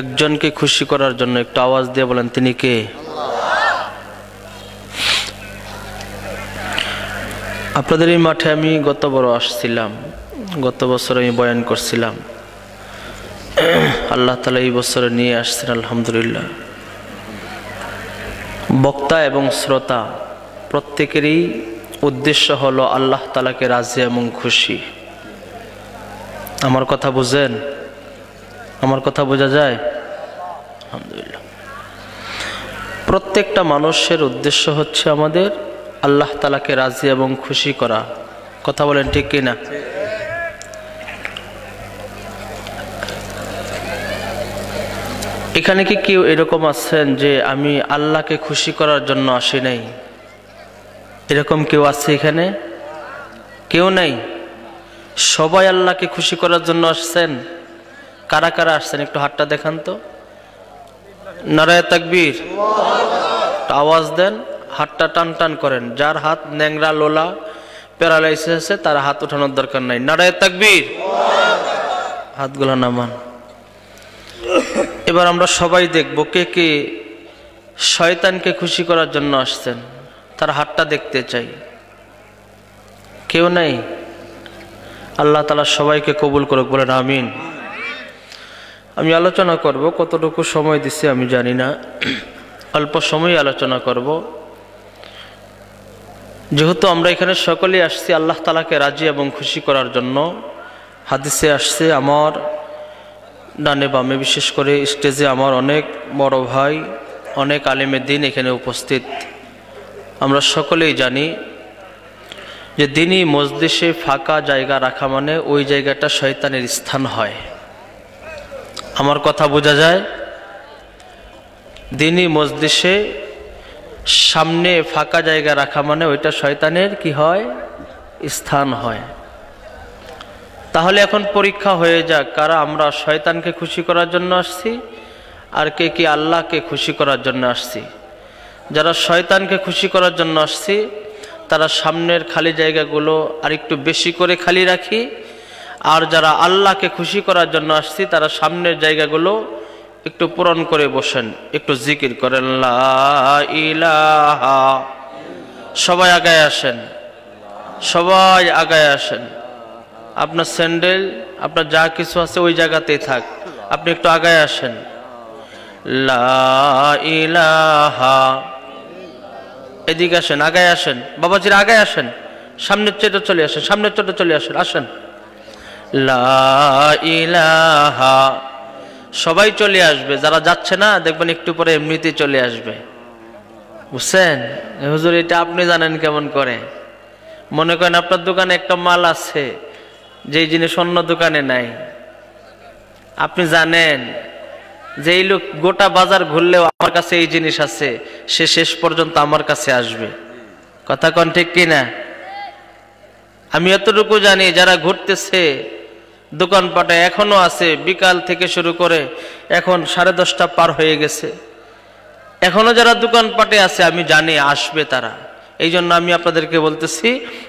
একজনকে খুশি করার জন্য একটু আওয়াজ দিয়ে বলেন তিনি কে? আপনাদের এই মাঠে আমি গত বড় আসছিলাম, গত বছর আমি বয়ান করছিলাম। আল্লাহ তাআলা এই বছরে নিয়ে আসছেন আলহামদুলিল্লাহ। বক্তা এবং শ্রোতা প্রত্যেকেরই উদ্দেশ্য হলো আল্লাহ তাআলাকে রাজি এবং খুশি। আমার কথা বুঝেন? আমার কথা বোঝা যায়? আলহামদুলিল্লাহ। প্রত্যেকটা মানুষের উদ্দেশ্য হচ্ছে আমাদের আল্লাহ তাআলাকে রাজি এবং খুশি করা। কথা বলেন ঠিক কি না? এখানে কি কেউ এরকম আছেন যে আমি আল্লাহকে খুশি করার জন্য আসি নাই? এরকম কেউ আছে এখানে? কেউ নাই। সবাই আল্লাহকে খুশি করার জন্য আসছেন। কারা কারা আসছেন একটু হাতটা দেখান তো। নারায়ে তাকবীর, আওয়াজ দেন, হাতটা টান টান করেন। যার হাত ন্যাংরা লোলা প্যারালাইসিস আছে তার হাত উঠানোর দরকার নাই। নারায়ে তাকবীর, হাতগুলো নামান। এবার আমরা সবাই দেখব কে কে শয়তানকে খুশি করার জন্য আসছেন, তার হাতটা দেখতে চাই। কেউ নাই? আল্লাহ তাআলা সবাইকে কবুল করুক, বলেন আমিন। আমি আলোচনা করব, কতটুকু সময় দিচ্ছি আমি জানি না, অল্প সময় আলোচনা করব। যেহেতু আমরা এখানে সকলেই আসছি আল্লাহ তাআলাকে রাজি এবং খুশি করার জন্য, হাদিসে আসছে, আমার ডানে বামে বিশেষ করে স্টেজে আমার অনেক বড় ভাই, অনেক আলেমে দ্বীন এখানে উপস্থিত। আমরা সকলেই জানি যে দ্বীনি মজলিসে ফাঁকা জায়গা রাখা মানে ওই জায়গাটা শয়তানের স্থান হয়। আমার কথা বোঝা যায়? দ্বীনি মজলিসে সামনে ফাঁকা জায়গা রাখা মানে ওইটা শয়তানের কি হয়? স্থান হয়। তাহলে এখন পরীক্ষা হয়ে যাক, কারা আমরা শয়তানকে খুশি করার জন্য আসছি আর কে কি আল্লাহকে খুশি করার জন্য আসছি। যারা শয়তানকে খুশি করার জন্য আসছি তারা সামনের খালি জায়গাগুলো আর একটু বেশি করে খালি রাখি, আর যারা আল্লাহকে খুশি করার জন্য আসছি তারা সামনের জায়গাগুলো একটু পূরণ করে বসেন, একটু জিকির করেন লা ইলাহা। সবাই আগায় আসেন, সবাই আগায় আসেন। আপনার স্যান্ডেল আপনার যা কিছু আছে ওই জায়গাতেই থাক, আপনি একটু আগায় আসেন। লা ইলাহা, এদিকে আসেন, আগায় আসেন, বাবাজির আগায় আসেন, সামনের চেটে চলে আসেন, সামনের চেটে চলে আসেন, আসেন। লা ইলাহা, সবাই চলে আসবে। যারা যাচ্ছে না দেখবেন একটু পরে এমনিতেই চলে আসবে, বুঝছেন? হুজুর এটা আপনি জানেন কেমন করে? মনে করেন আপনার দোকানে একটা মাল আছে যেই জিনিস অন্য দোকানে নাই, আপনি জানেন যে এই লোক গোটা বাজার ঘুরলেও আমার কাছে এই জিনিস আছে, সে শেষ পর্যন্ত আমার কাছে আসবে। কথা কোন ঠিক কিনা? আমি এতটুকু জানি যারা ঘুরতেছে দোকানপাটে এখনো আছে, বিকাল থেকে শুরু করে এখন 10:30 পার হয়ে গেছে, এখনো যারা দোকানপাটে আছে আমি জানি আসবে তারা। এই জন্য আমি আপনাদেরকে বলতেছি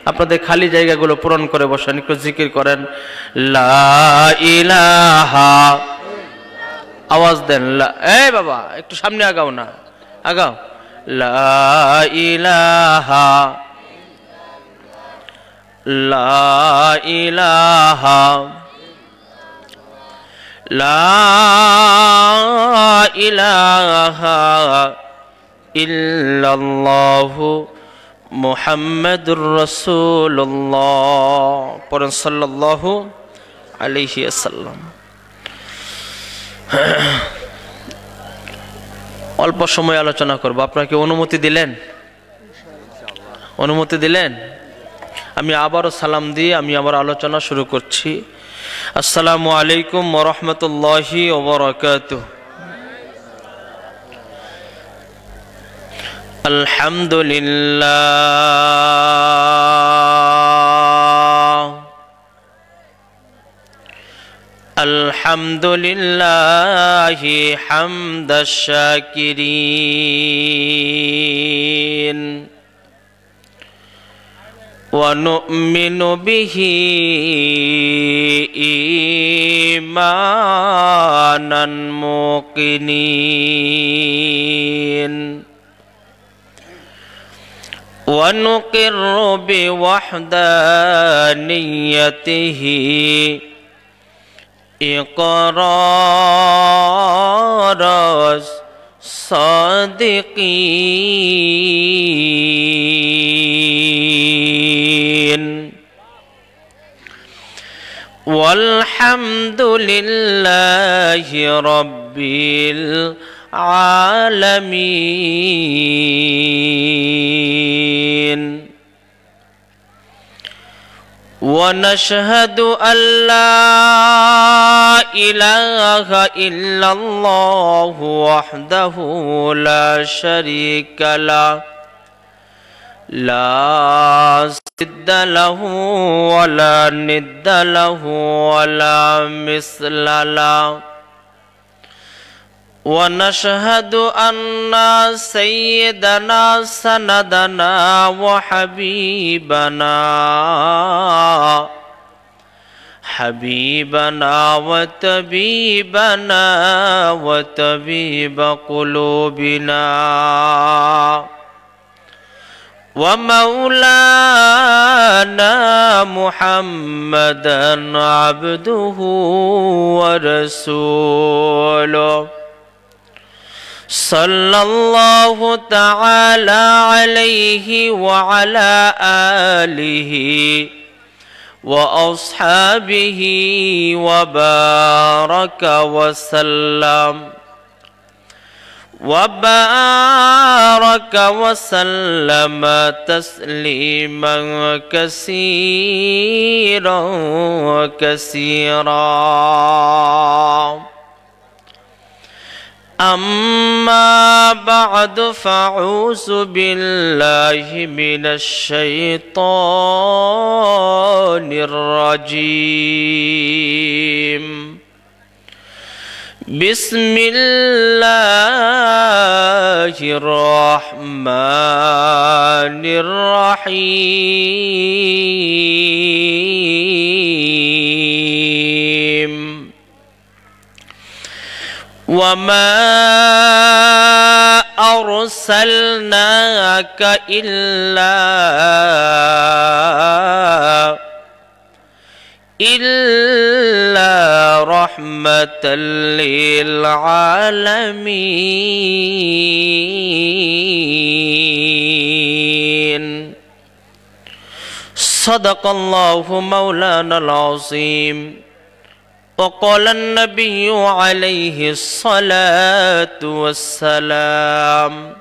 আপনাদের খালি জায়গাগুলো পূরণ করে বসেন, একটু জিকির করেন লা ইলাহা। আওয়াজ দেন লা। এই বাবা একটু সামনে আগাও না, আগাও। লা ইলাহা, লা ইলাহা, লা ইলাহা ইল্লাল্লাহু মুহাম্মাদুর রাসূলুল্লাহ। পড়েন সাল্লাল্লাহু আলাইহি ওয়াসাল্লাম। অল্প সময় আলোচনা করব, আপনাকে অনুমতি দিলেন? অনুমতি দিলেন? আমি আবারও সালাম দিয়ে আমি আমার আলোচনা শুরু করছি। আসসালামু আলাইকুম ওয়া রাহমাতুল্লাহি ওয়া বারাকাতুহু। আলহামদুলিল্লাহ, আলহামদুলিল্লাহি হামদাশ শাকিরিন ونؤمن به إيمانا موقنين ونقر بوحدانيته إقرار الصادقين والحمد لله رب العالمين ونشهد أن لا إله إلا الله وحده لا شريك له لا ضد له ولا ند له ولا مثل له ونشهد أن سيدنا سندنا وحبيبنا وطبيب قلوبنا ومولانا محمدا عبده ورسوله صلى الله تعالى عليه وعلى آله وأصحابه وبارك وسلم تسليما كثيرا كثيرا أما بعد فأعوذ بالله من الشيطان الرجيم بسم الله الرحمن الرحيم وما أرسلناك إلا رحمة للعالمين صدق الله مولانا العظيم وقال النبي عليه الصلاة والسلام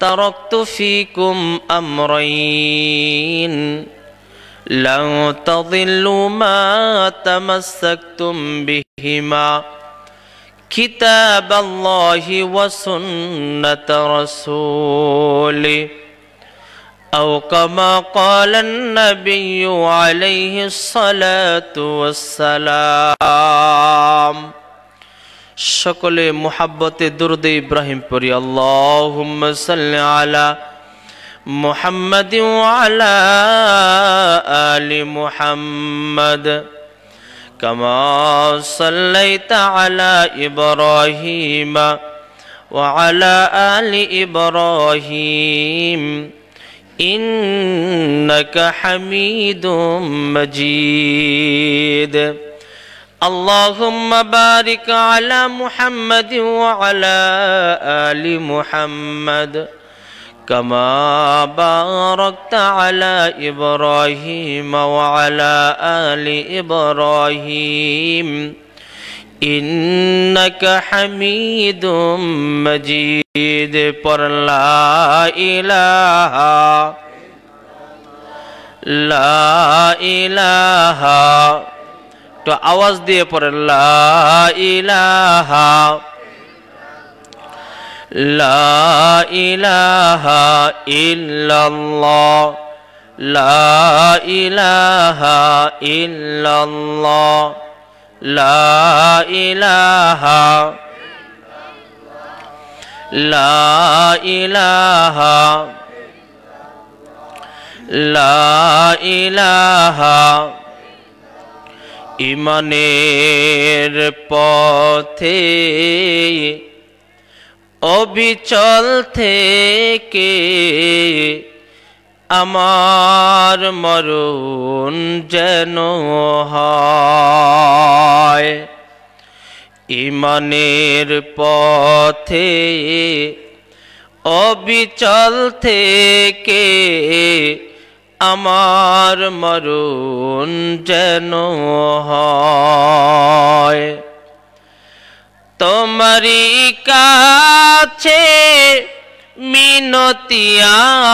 تركت فيكم أمرين لن تضلوا ما تمسكتم بهما كتاب الله وسنة رسوله أو كما قال النبي عليه الصلاة والسلام সকলে মুহাব্বতে দুরূদ ইব্রাহিম পড়ি আল্লাহুম্মা সাল্লি আলা মুহাম্মাদিন ওয়া আলা আলি মুহাম্মাদ কামা সাল্লাইতা আলা ইব্রাহিম ওয়া আলা আলি ইব্রাহিম ইন্নাকা হামিদুম মাজিদ اللهم بارك على محمد وعلى آل محمد كما باركت على إبراهيم وعلى آل إبراهيم إنك حميد مجيد پر لا إله تو آواز দিয়ে পড়েন লা ইলাহা ইল্লাল্লাহ লা ইলাহা ইল্লাল্লাহ লা ইলাহা লা ইলাহা ইমানের পথে অবিচল থেকে আমার মরণ যেন হয়। ইমানের পথে অবিচল থেকে আমার মরণ যেন হয়। তোমারই কাছে মিনতি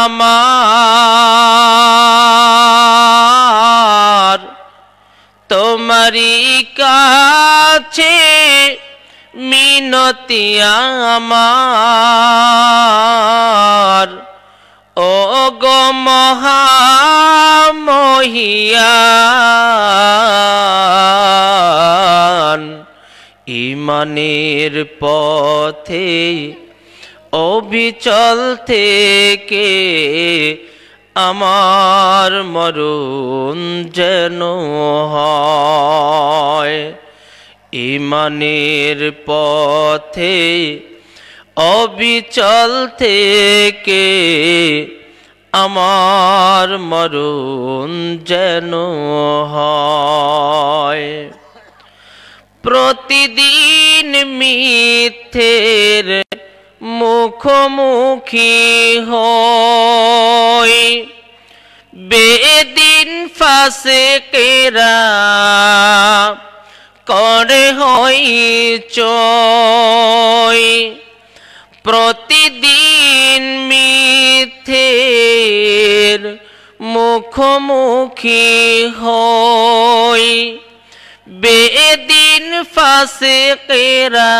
আমার, তোমারই কাছে মিনতি আমার, ও গো মহামহিয়ান। ইমানের পথে অবিচল থেকে আমার মরণ যেন হয়। ইমানের পথে অবিচল থেকে আমার মরণ যেন হয়। প্রতিদিন মিথ্যের মুখোমুখি হই, বেদিন ফাসেকেরা করে হই চয়। প্রতিদিন মিথ্যের মুখোমুখি হই, বেদিন ফাসেকেরা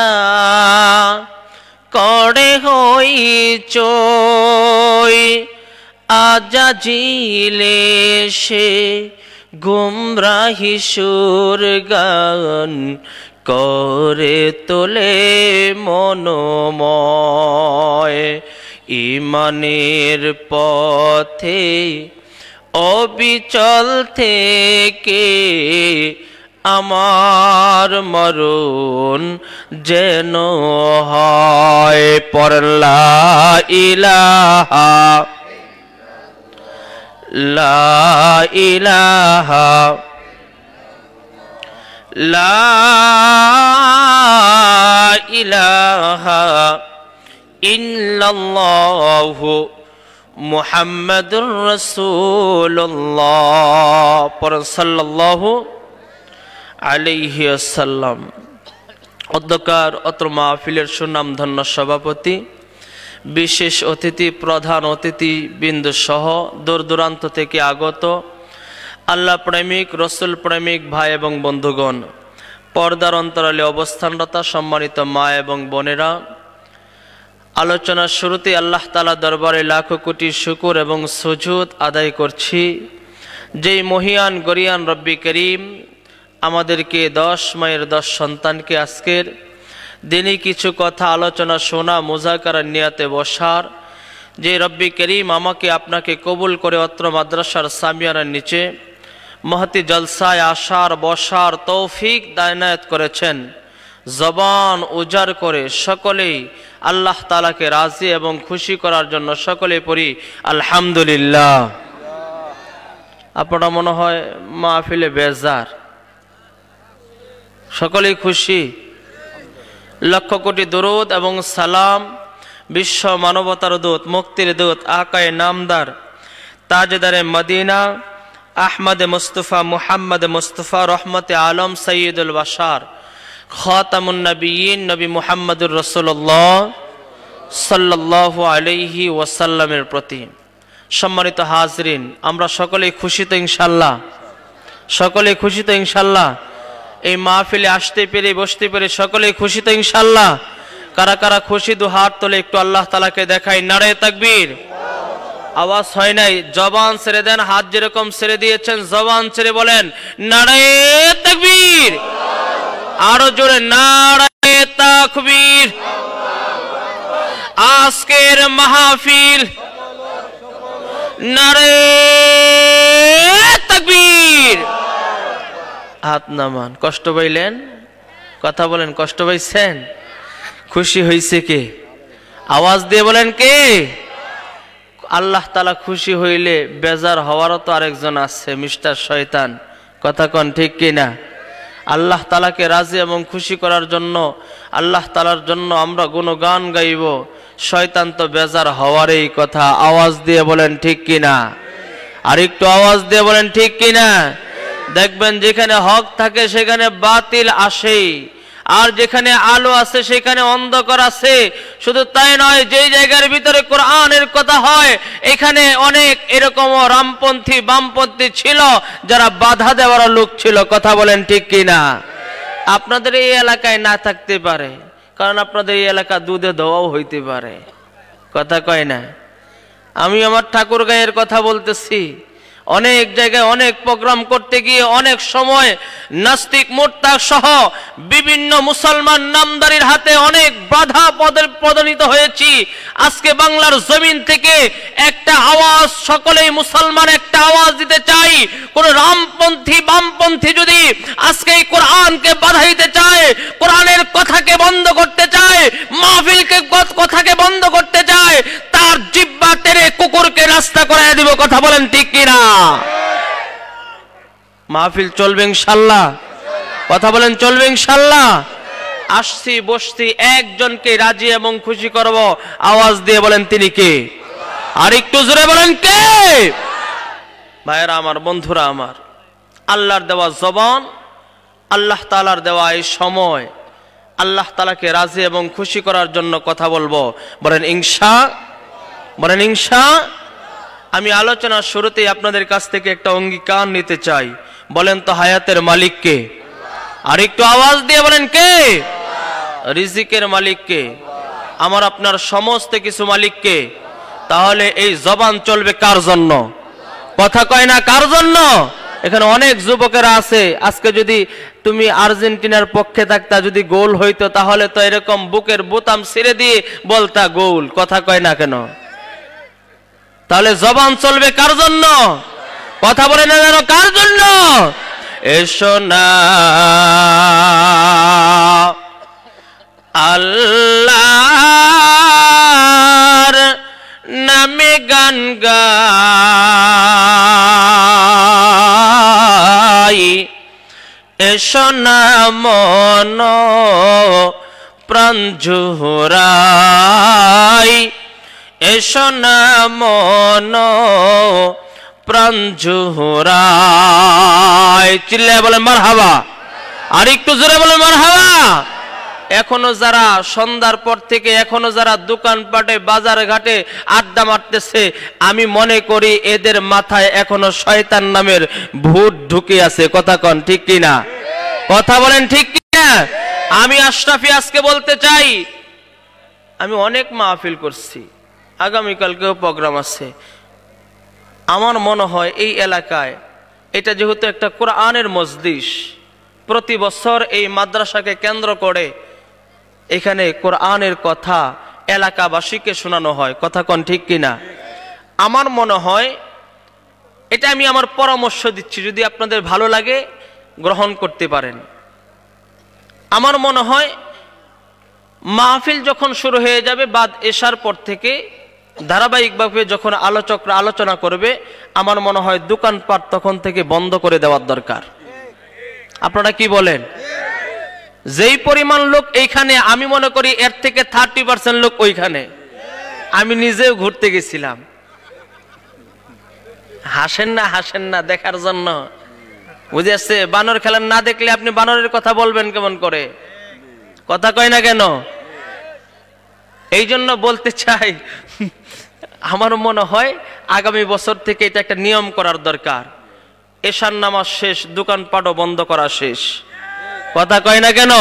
করে হই চয়। আজাজিলে সে গুমরাহি সুর গান করে তোলে মনোময়। ইমানের পথে অবিচল থেকে আমার মরণ যেন হয়। পড়লা ইলাহা লা ইলাহা লা ইলাহা ইল্লাল্লাহু মুহাম্মাদুর রাসূলুল্লাহ। পড় সাল্লাল্লাহু আলাইহি ওয়াসাল্লাম। অধ্যকার অত্র মাহফিলের সুনামধন্য সভাপতি, বিশেষ অতিথি, প্রধান অতিথি বিন্দু সহ দূর দূরান্ত থেকে আগত আল্লাহ প্রেমিক, রসুল প্রেমিক ভাই এবং বন্ধুগণ, পর্দার অন্তরালে অবস্থানরত সম্মানিত মা এবং বোনেরা, আলোচনার শুরুতে আল্লাহ তাআলা দরবারে লাখো কোটি শুকর এবং সুজুদ আদায় করছি, যেই মহিয়ান গরিয়ান রব্বি করিম আমাদেরকে 10 মায়ের 10 সন্তানকে আজকের দিনই কিছু কথা আলোচনা শোনা, মুজাকারার নিয়াতে বসার, যে রব্বি করিম আমাকে আপনাকে কবুল করে অত্র মাদ্রাসার সামিয়ানার নিচে মহতি জলসায় আসার বসার তৌফিক দায়নায়াত করেছেন। জবান উজাড় করে সকলেই আল্লাহ তাআলাকে রাজি এবং খুশি করার জন্য সকলে পড়ি আলহামদুলিল্লাহ। আপনারা মনে হয় মাহফিলে বেজার, সকলেই খুশি। লক্ষ কোটি দরুদ এবং সালাম বিশ্ব মানবতার দূত, মুক্তির দূত, আকায়ে নামদার, তাজদারে মদিনা, আহমদ মুস্তফা, মুহাম্মদ মুস্তফা, রহমতে আলম, সৈয়দুল বাশার, খাতামুন নবিয়্যিন, নবী মুহাম্মদুর রাসূলুল্লাহ সাল্লাল্লাহু আলাইহি ওয়াসাল্লামের প্রতি। সম্মানিত হাজরিন, আমরা সকলেই খুশি তো ইনশাআল্লাহ? সকলেই খুশি তো ইনশাআল্লাহ? এই মাহফিলে আসতে পেরে বসতে পেরে সকলেই খুশি তো ইনশাআল্লাহ? কারা কারা খুশি দু হাত তোলে একটু আল্লাহ তাআলাকে দেখাই। নারে তাকবীর। আওয়াজ হয় নাই, জবান ছেড়ে দেন। হাত যেরকম ছেড়ে দিয়েছেন জবান ছেড়ে বলেন নারে তাকবীর। আরো জোরে নারে তাকবীর। আজকের মাহফিল নারে তাকবীর। হাত নামান। কষ্ট পাইলেন? কথা বলেন, কষ্ট পাইছেন? খুশি হইছে কে? আওয়াজ দিয়ে বলেন কে? আল্লাহ তাআলা খুশি হইলে বেজার হওয়ারও তো আরেকজন আছে, মিস্টার শয়তান। কথা কন ঠিক কিনা? আল্লাহ তাআলাকে রাজি এবং খুশি করার জন্য, আল্লাহ তাআলার জন্য আমরা গুণগান গাইব। শয়তান তো বেজার হওয়ারই কথা। আওয়াজ দিয়ে বলেন ঠিক কিনা? আর একটু আওয়াজ দিয়ে বলেন ঠিক কিনা? দেখবেন যেখানে হক থাকে সেখানে বাতিল আসেই, আর যেখানে আলো আছে সেখানে অন্ধকার আছে। শুধু তাই নয়, যেই জায়গার ভিতরে কোরআনের কথা হয় এখানে অনেক এরকম রামপন্থী বামপন্থী ছিল যারা বাধা দেওয়ার লোক ছিল। কথা বলেন ঠিক কিনা? আপনাদের এই এলাকায় না থাকতে পারে, কারণ আপনাদের এই এলাকা দুধে ধোয়াও হইতে পারে। কথা কয় না? আমি আমার ঠাকুরগাঁয়ের কথা বলতেছি। অনেক জায়গায় অনেক প্রোগ্রাম করতে গিয়ে অনেক সময় নাস্তিক মোর্তা সহ বিভিন্ন মুসলমান নামদারির হাতে অনেক বাধা পদনিত হয়েছি। আজকে বাংলার জমিন থেকে একটা আওয়াজ, সকলেই মুসলমান একটা আওয়াজ দিতে চাই। কোন রামপন্থী বামপন্থী যদি আজকে এই কোরআনকে বাধা দিতে চায়, কোরআনের কথাকে বন্ধ করতে চায়, মাহফিলকে কথাকে বন্ধ করতে চায়, তার জিহ্বা টেনে কুকুরকে রাস্তা করায় দিব। কথা বলেন ঠিক কিনা? মাহফিল চলবে ইনশাআল্লাহ? কথা বলেন চলবে ইনশাআল্লাহ? আসছি বসছি, একজনকে রাজি এবং খুশি করব। আওয়াজ দিয়ে বলেন তিনি কে? আর একটু জোরে বলেন কে? ভাইরা আমার, বন্ধুরা আমার, আল্লাহর দেওয়া জবান, আল্লাহ তাআলার দেওয়া এই সময়, আল্লাহ তাআলাকে রাজি এবং খুশি করার জন্য কথা বলবো। বলেন ইনশা, বলেন ইনশা। আমি আলোচনার শুরুতেই আপনাদের কাছ থেকে একটা অঙ্গীকার নিতে চাই। বলেন তো হায়াতের মালিক কে? আর একটু আওয়াজ দিয়ে বলেন কে? রিজিকের মালিক কে? আমার আপনার সমস্ত কিছু মালিক কে? তাহলে এই জবান চলবে কার জন্য? কথা কয় না কার জন্য? এখানে অনেক যুবকেরা আছে, আজকে যদি তুমি আর্জেন্টিনার পক্ষে থাকতা, যদি গোল হইতো তাহলে তো এরকম বুকের বোতাম ছিঁড়ে দিয়ে বলতা গোল। কথা কয় না কেন? তাহলে জবান চলবে কার জন্য? কথা বলে না যেন কার জন্য? এসো না আল্লাহর নামে গান গাই, এসো না মন প্রাণ জুড়াই, এসো না মন প্রাণ জুড়াই। চিল্লায় বলেন মারহাবা। আর একটু জোরে বলেন মারহাবা। এখনো যারা সন্ধ্যার পর থেকে এখনো যারা দোকানপাটে বাজার ঘাটে আড্ডা মারতেছে, আমি মনে করি এদের মাথায় এখনো শয়তান নামের ভূত ঢুকে আছে। কথা কন ঠিক কিনা? কথা বলেন ঠিক কিনা? আমি আশরাফি আজকে বলতে চাই, আমি অনেক মাহফিল করছি, আগামীকালকেও প্রোগ্রাম আছে। আমার মনে হয় এই এলাকায়, এটা যেহেতু একটা কোরআনের মজলিস, প্রতি বছর এই মাদ্রাসাকে কেন্দ্র করে এখানে কোরআনের কথা এলাকাবাসীকে শোনানো হয়। কথা কন ঠিক কিনা? আমার মনে হয়, এটা আমি আমার পরামর্শ দিচ্ছি, যদি আপনাদের ভালো লাগে গ্রহণ করতে পারেন। আমার মনে হয় মাহফিল যখন শুরু হয়ে যাবে বাদ এশার পর থেকে ধারাবাহিকভাবে যখন আলোচকরা আলোচনা করবে, আমার মনে হয় দোকানপাট তখন থেকে বন্ধ করে দেওয়ার দরকার। আপনারা কি বলেন? যেই পরিমাণ লোক এইখানে, আমি মনে করি এর থেকে 30% লোক ওইখানে। আমি নিজেও ঘুরতে গেছিলাম। হাসেন না, হাসেন না দেখার জন্য, বুঝে আসছে? বানর খেলা না দেখলে আপনি বানরের কথা বলবেন কেমন করে? কথা কয় না কেন? এই জন্য বলতে চাই, আমার মনে হয় আগামী বছর থেকে এটা একটা নিয়ম করার দরকার। এশার নামাজ শেষ, দোকানপাটও বন্ধ করা শেষ। কথা কয় না কেন?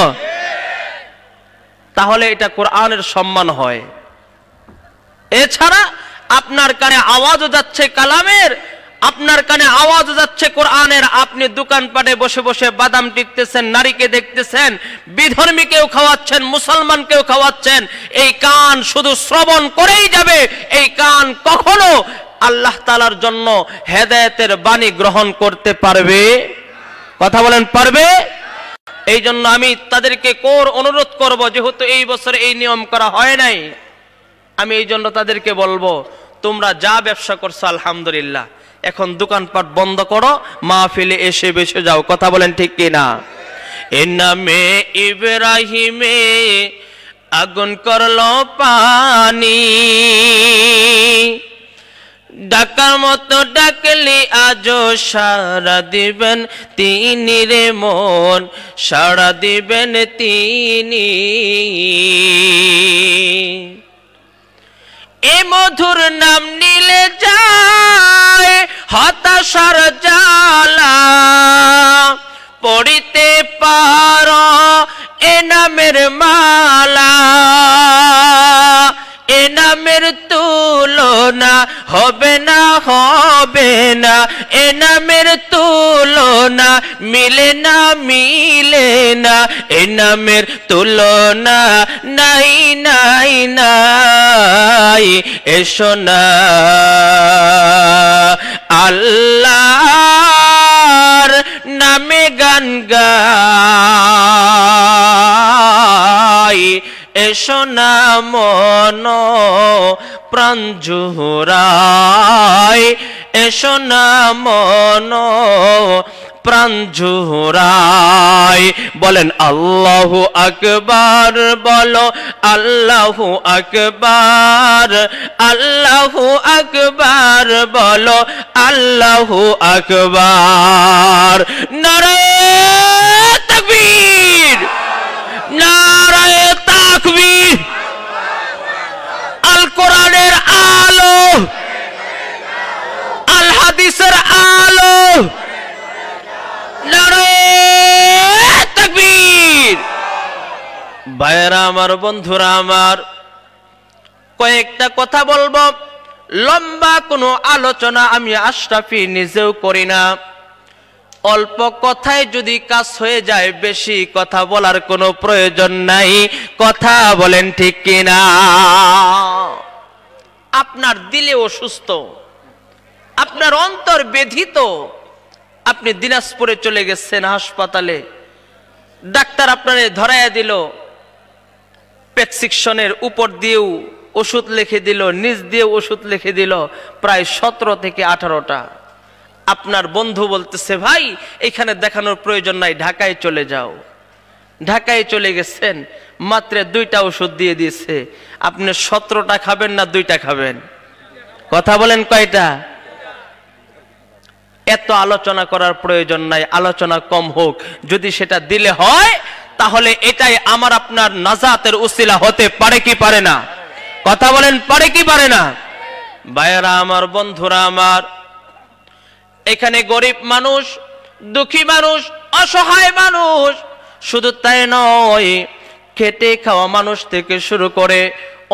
তাহলে এটা কোরআনের সম্মান হয়। এছাড়া আপনার কানে আওয়াজও যাচ্ছে কালামের, আপনার কানে আওয়াজও যাচ্ছে কোরআনের। আপনি দোকানপাটে বসে বসে বাদাম টিকতেছেন, নারীকে দেখতেছেন, বিধর্মীকেও খাওয়াচ্ছেন, মুসলমানকেও খাওয়াচ্ছেন। এই কান শুধু শ্রবণ করেই যাবে, এই কান কখনো আল্লাহ তাআলার জন্য হেদায়েতের বাণী গ্রহণ করতে পারবে? কথা বলেন, পারবে? এই জন্য আমি তাদেরকে কোর অনুরোধ করব, যেহেতু এই বছর এই নিয়ম করা হয় নাই, আমি এই জন্য তাদেরকে বলবো, তোমরা যা ব্যবসা করছো আলহামদুলিল্লাহ, এখন দোকানপাট বন্ধ করো, মাহফিলে এসে বসে যাও। কথা বলেন ঠিক কিনা? এর নামে ইব্রাহিমে আগুন করলো পানি, ডাকার মতো ডাকলি আজও সাড়া দিবেন তিনি রে মন, সাড়া দিবেন তিনি। এ মধুর নাম নিলে যায় হতাশার জ্বালা, পড়িতে পারো এ নামের মালা, এ নামের তুলনা হবে না, হবে না, এ নামের তুলনা মিলে না, মিলে না, এ নামের তুলনা নাই, নাই, নাই। এসো না আল্লাহর নামে গান গাই, এসো না মন প্রাণ জুড়াই, এসো না মন প্রাণ জুড়াই। বলেন আল্লাহু আকবার, বলো আল্লাহু আকবার, আল্লাহু আকবার, বলো আল্লাহু আকবার। নারায়ে তাকবীর, নারায়ে তাকবীর। আল কোরআনের আলো, আল হাদিসের আলো, নারায়ে তাকবীর। ভাইরা আমার, বন্ধুরা আমার, কয়েকটা কথা বলবো। লম্বা কোনো আলোচনা আমি আশরাফি নিজেও করি না। অল্প কথায় যদি কাজ হয়ে যায়, বেশি কথা বলার কোনো প্রয়োজন নাই। কথা বলেন ঠিক কিনা? আপনার দিলে অসুস্থ, আপনার অন্তর ব্যথিত, আপনি দিনাজপুরে চলে গেছেন হাসপাতালে, ডাক্তার আপনারে ধরাইয়া দিল, প্রেসক্রিপশনের উপর দিয়েও ওষুধ লিখে দিল, নিচ দিয়ে ওষুধ লিখে দিল, প্রায় 17 থেকে 18টা। আপনার বন্ধু বলতেছে, ভাই এখানে দেখানোর প্রয়োজন নাই, ঢাকায় চলে যাও। ঢাকায় চলে গেছেন, মাত্র 2টা ওষুধ দিয়ে দিয়েছে। আপনি 17টা খাবেন না 2টা খাবেন? কথা বলেন, কয়টা? এত আলোচনা করার প্রয়োজন নাই, আলোচনা কম হোক। যদি সেটা দিলে হয়, তাহলে এটাই আমার আপনার নাজাতের উসিলা হতে পারে কি পারে না? কথা বলেন, পারে কি পারে না? ভাইয়েরা আমার, বন্ধুরা আমার, এখানে গরিব মানুষ, দুঃখী মানুষ, অসহায় মানুষ, শুধু তাই নয়, খেটে খাওয়া মানুষ থেকে শুরু করে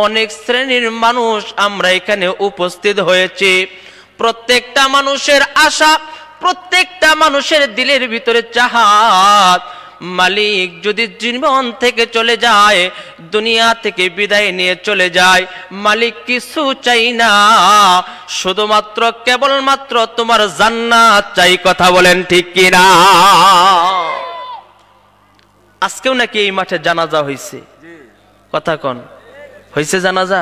অনেক শ্রেণীর মানুষ আমরা এখানে উপস্থিত হয়েছি। প্রত্যেকটা মানুষের আশা, প্রত্যেকটা মানুষের দিলের ভিতরে চাহাত, মালিক যদি জীবন থেকে চলে যায়, দুনিয়া থেকে বিদায় নিয়ে চলে যায়, মালিক কিছু চাই না, শুধুমাত্র কেবলমাত্র তোমার জান্নাত চাই। কথা বলেন ঠিক কিনা? আজকেও নাকি এই মাঠে জানাজা হয়েছে? কথা কন, হয়েছে জানাজা?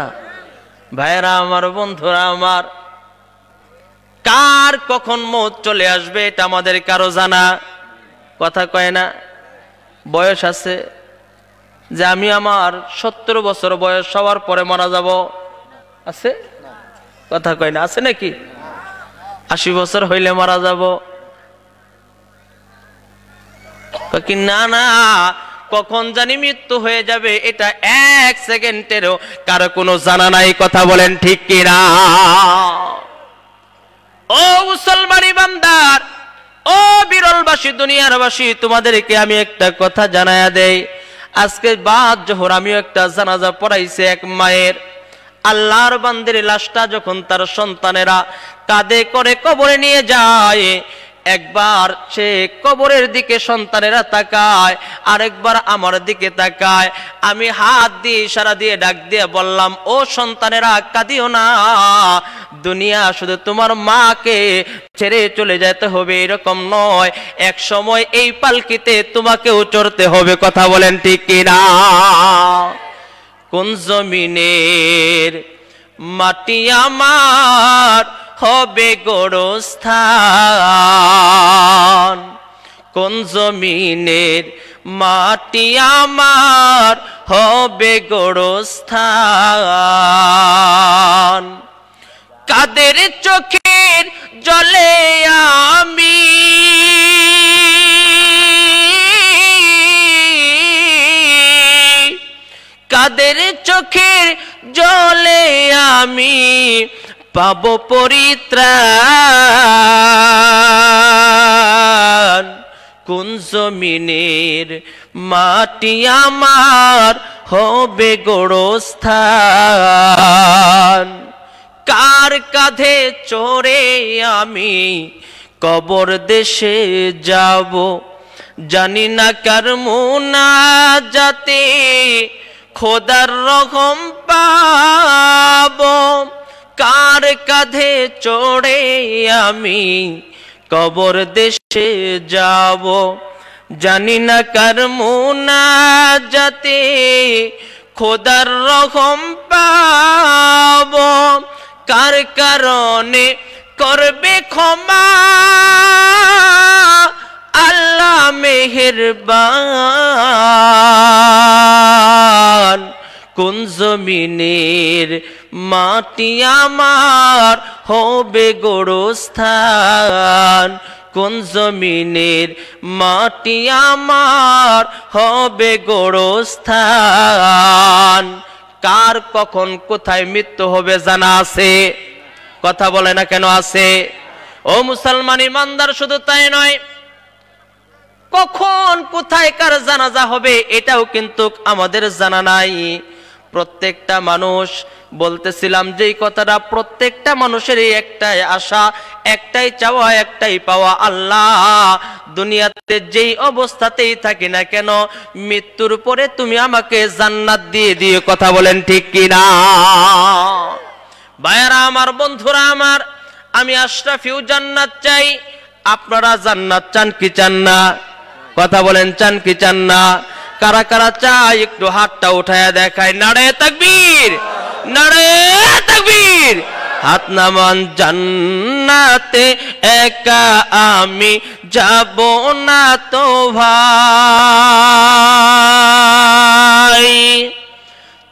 ভাইরা আমার, বন্ধুরা আমার, কার কখন মৌত চলে আসবে এটা আমাদের কারো জানা? কথা কয় না? বয়স আছে যে আমি আমার 70 বছর বয়স হওয়ার পরে মারা যাব, আছে? কথা কয় না? আছে নাকি? 80 বছর হইলে মারা যাব? কি না, না, কখন জানি মৃত্যু হয়ে যাবে এটা 1 সেকেন্ডেরও কারো কোনো জানা নাই। কথা বলেন ঠিক কিনা? ও মুসলমানি বান্দার, ও বিরলবাসী, দুনিয়ারবাসী, তোমাদেরকে আমি একটা কথা জানায়া দেই। আজকে বাদ জোহর আমিও একটা জানাজা পড়াইছে এক মায়ের। আল্লাহর বান্দির লাশটা যখন তার সন্তানেরা কাঁধে করে কবরে নিয়ে যায়, একবার সে কবরের দিকে সন্তানেরা তাকায়, আরেকবার আমার দিকে তাকায়। আমি হাত দিয়ে ইশারা দিয়ে ডাক দিয়ে বললাম, ও সন্তানেরা কাঁদিও না, দুনিয়া শুধু তোমার মাকে ছেড়ে চলে যেতে হবে এরকম নয়, এক সময় এই পালকিতে তোমাকেও চড়তে হবে। কথা বলেন ঠিক কিনা? কোন জমিনের মাটি আমার হবে গোরস্থান, কোন জমিনের মাটি আমার হবে গোরস্থান। কাদের চোখের জলে আমি কাদের চোখের জলে আমি পাব পরিত্রাণ, কোন জমিনের মাটি আমার হবে গোরস্থান। কার কাঁধে চড়ে আমি কবর দেশে যাব, জানি না কার মুনাজাতে খোদার রহম পাব। কার কাঁধে চড়ে আমি কবর দেশে যাব, জানি না কার মুনাজাতে খোদার রহম পাব। কার কারণে করবে ক্ষমা আল্লাহ মেহেরবান, কোন জমিনের মাটি আমার হবে গোরস্থান, কোন জমিনের মাটি আমার হবে গোরস্থান। কার কখন কোথায় মৃত্যু হবে জানা আছে? কথা বলে না কেন? আছে। ও মুসলমান ইমানদার, শুধু তাই নয়, কখন কোথায় কার জানাজা হবে এটাও কিন্তু আমাদের জানা নাই। প্রত্যেকটা মানুষ, বলতেছিলাম যেই কথাটা, প্রত্যেকটা মানুষেরই একটাই আশা, একটাই চাওয়া, একটাই পাওয়া, আল্লাহ দুনিয়াতে যেই অবস্থাতেই থাকি না কেন মৃত্যুর পরে তুমি আমাকে জান্নাত দিয়ে দিও। কথা বলেন ঠিক কিনা? ভাইয়ারা আমার, বন্ধুরা আমার, আমি আশরাফিও জান্নাত চাই, আপনারা জান্নাত চান কি চান না? কথা বলেন, চান কি চান না? কারা কারা চাই একটু হাতটা উঠায়া দেখায়। নারে তাকবীর, নারে তাকবীর। হাত নামান। জান্নাতে একা আমি যাব না তো ভাই,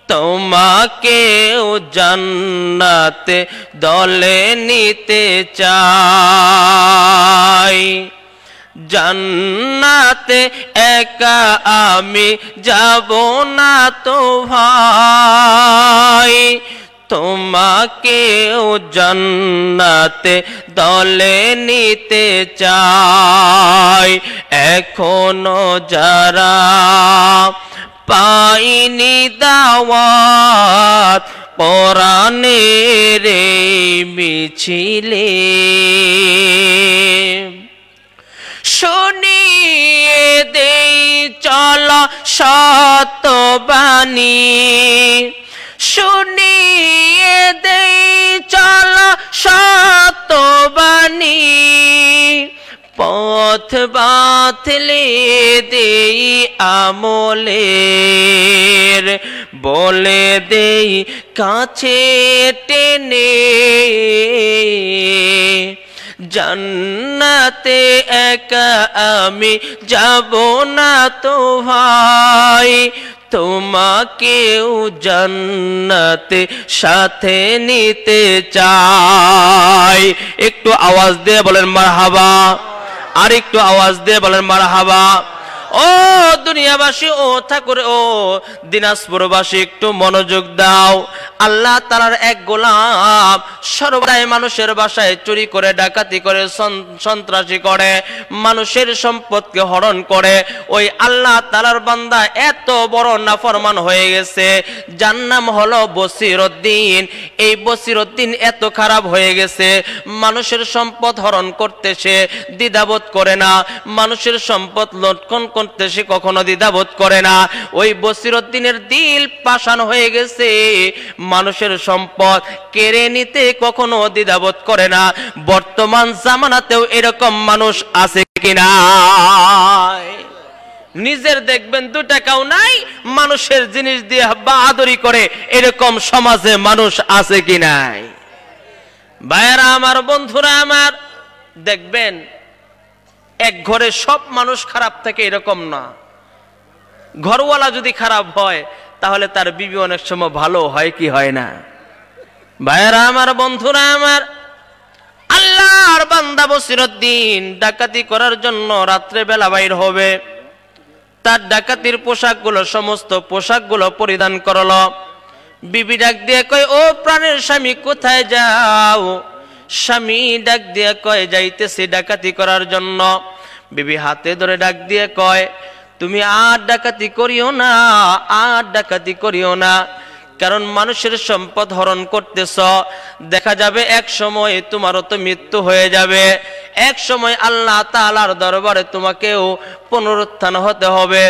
তোমাকেও জান্নাতে দলে নিতে চাই। জান্নাতে একা আমি যাব না তো ভাই, তোমাকেও জান্নাতে দলে নিতে চাই। এখনো যারা পাইনি দাওয়াত কোরআনের মিছিলে, শুনিয়ে দেই চল সত্যবাণী, শুনিয়ে দেই চল সত্যবাণী। পথ বাতলে দেই আমলের, বলে দেই কাছে টেনে। জান্নাতে একা আমি যাব না তো ভাই, তোমাকেও জান্নাতে সাথে নিতে চাই। একটু আওয়াজ দিয়ে বলেন মারহাবা, আর একটু আওয়াজ দিয়ে বলেন মারহাবা। ও দুনিয়াবাসী, ও ঠাকুর, ও দিনাজপুরবাসী, একটু মনোযোগ দাও। আল্লাহ তাআলার এক গোলাম সর্বদাই মানুষের বাসায় চুরি করে, ডাকাতি করে, সন্ত্রাসী করে, মানুষের সম্পদকে হরণ করে। ওই আল্লাহ তাআলার বান্দা এত বড় নাফরমান হয়ে গেছে, যার নাম হলো বসিরউদ্দিন। এই বসিরউদ্দিন এত খারাপ হয়ে গেছে, মানুষের সম্পদ হরণ করতে সে দ্বিধাবোধ করে না, মানুষের সম্পদ লুণ্ঠন করতে সে কখনো দ্বিধাবোধ করে না। ওই বসিরউদ্দিনের দিল পাষাণ হয়ে গেছে, মানুষের সম্পদ কেড়ে নিতে কখনো দ্বিধাবোধ করে না। বর্তমান জামানাতেও এরকম মানুষ আছে কিনা? নিজের দেখবেন 2 টাকাও নাই, মানুষের জিনিস দিয়ে বাহাদুরি করে, এরকম সমাজে মানুষ আছে কি নাই? ভাইয়েরা আমার, বন্ধুরা আমার, দেখবেন এক ঘরে সব মানুষ খারাপ থাকে এরকম না। ঘরওয়ালা যদি খারাপ হয় তাহলে তার বিবি অনেক সময় ভালো হয় কি হয় না? ভাইয়েরা আমার, বন্ধুরা আমার, আল্লাহর বান্দা বসিরউদ্দিন ডাকাতি করার জন্য রাত্রে বেলা বাইর হবে। তার ডাকাতির পোশাকগুলো, সমস্ত পোশাকগুলো পরিধান করলো। বিবি ডাক দিয়ে কয়, ও প্রাণের স্বামী কোথায় যাও? স্বামী ডাক দিয়ে কয়, যাইতেছি ডাকাতি করার জন্য। বিবি হাতে ধরে ডাক দিয়ে কয়, তুমি আর ডাকাতি করিও না, আর ডাকাতি করিও না, কারণ মানুষের সম্পদ হরণ করতেছ। দেখা যাবে এক সময় তোমারও তো মৃত্যু হয়ে যাবে, এক সময় আল্লাহ তাআলার দরবারে তোমাকেও পুনরুত্থান হতে হবে।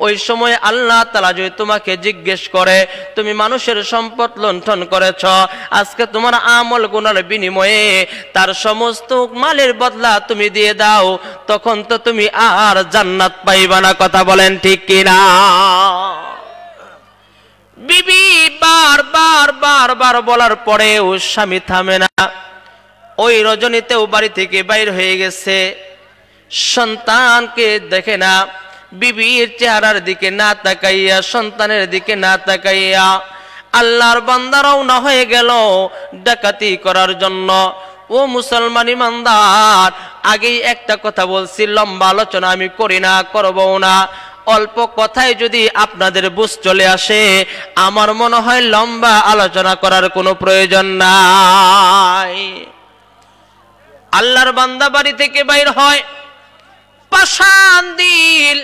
ওই সময় আল্লাহ তাআলা যদি তোমাকে জিজ্ঞেস করে তুমি মানুষের সম্পদ লুণ্ঠন করেছ, আজকে তোমার আমল গুনার বিনিময়ে তার সমস্ত মালের বদলা তুমি দিয়ে দাও, তখন তো তুমি আর জান্নাত পাইবা না। কথা বলেন ঠিক কিনা? বিবি বারবার বলার পরেও স্বামী থামে না। ওই রজনীতেও বাড়ি থেকে বাইর হয়ে গেছে, সন্তানকে দেখে না, বিবির চেহারার দিকে না তাকাইয়া, সন্তানের দিকে না তাকাইয়া আল্লাহর বান্দা রওনা হয়ে গেল ডাকাতি করার জন্য। ও মুসলমান ইমানদার, আগেই একটা কথা বলছি, লম্বা আলোচনা আমি করি না, করবও না। অল্প কথায় যদি আপনাদের বুঝ চলে আসে, আমার মনে হয় লম্বা আলোচনা করার কোনো প্রয়োজন নাই। আল্লাহর বান্দা বাড়ি থেকে বাইর হয়, পাষাণ দিল।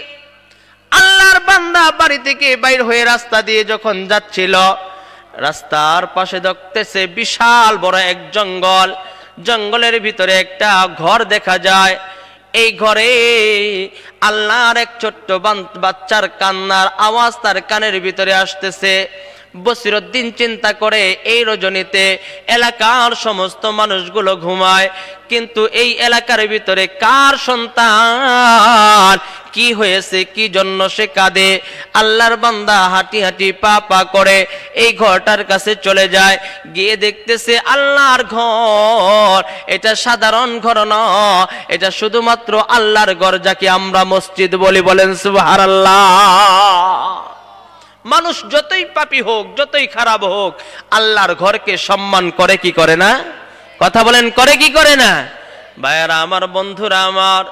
আল্লাহর বান্দা বাড়ি থেকে বাইর হয়ে রাস্তা দিয়ে যখন যাচ্ছিল, রাস্তার পাশে দেখতেছে বিশাল বড় এক জঙ্গল। জঙ্গলের ভিতরে একটা ঘর দেখা যায়। এই ঘরে আল্লাহর এক ছোট্ট বাচ্চার কান্নার আওয়াজ তার কানের ভিতরে আসতেছে। বসিরউদ্দিন চিন্তা করে, এই রজনীতে এলাকার সমস্ত মানুষগুলো ঘুমায়, কিন্তু এই এলাকার ভিতরে কার সন্তান, কি হয়েছে, কি জন্য সে কাঁদে? আল্লাহর বান্দা হাঁটি হাঁটি পা করে এই ঘরটার কাছে চলে যায়। গিয়ে দেখতেছে আল্লাহর ঘর। এটা সাধারণ ঘর না, এটা শুধুমাত্র আল্লাহর ঘর, যাকে আমরা মসজিদ বলি। বলেন সুবহানাল্লাহ। মানুষ যতই পাপী হোক, যতই খারাপ হোক, আল্লাহর ঘরকে সম্মান করে কি করে না? কথা বলেন, করে কি করে না? ভাইয়ারা আমার, বন্ধুরা আমার,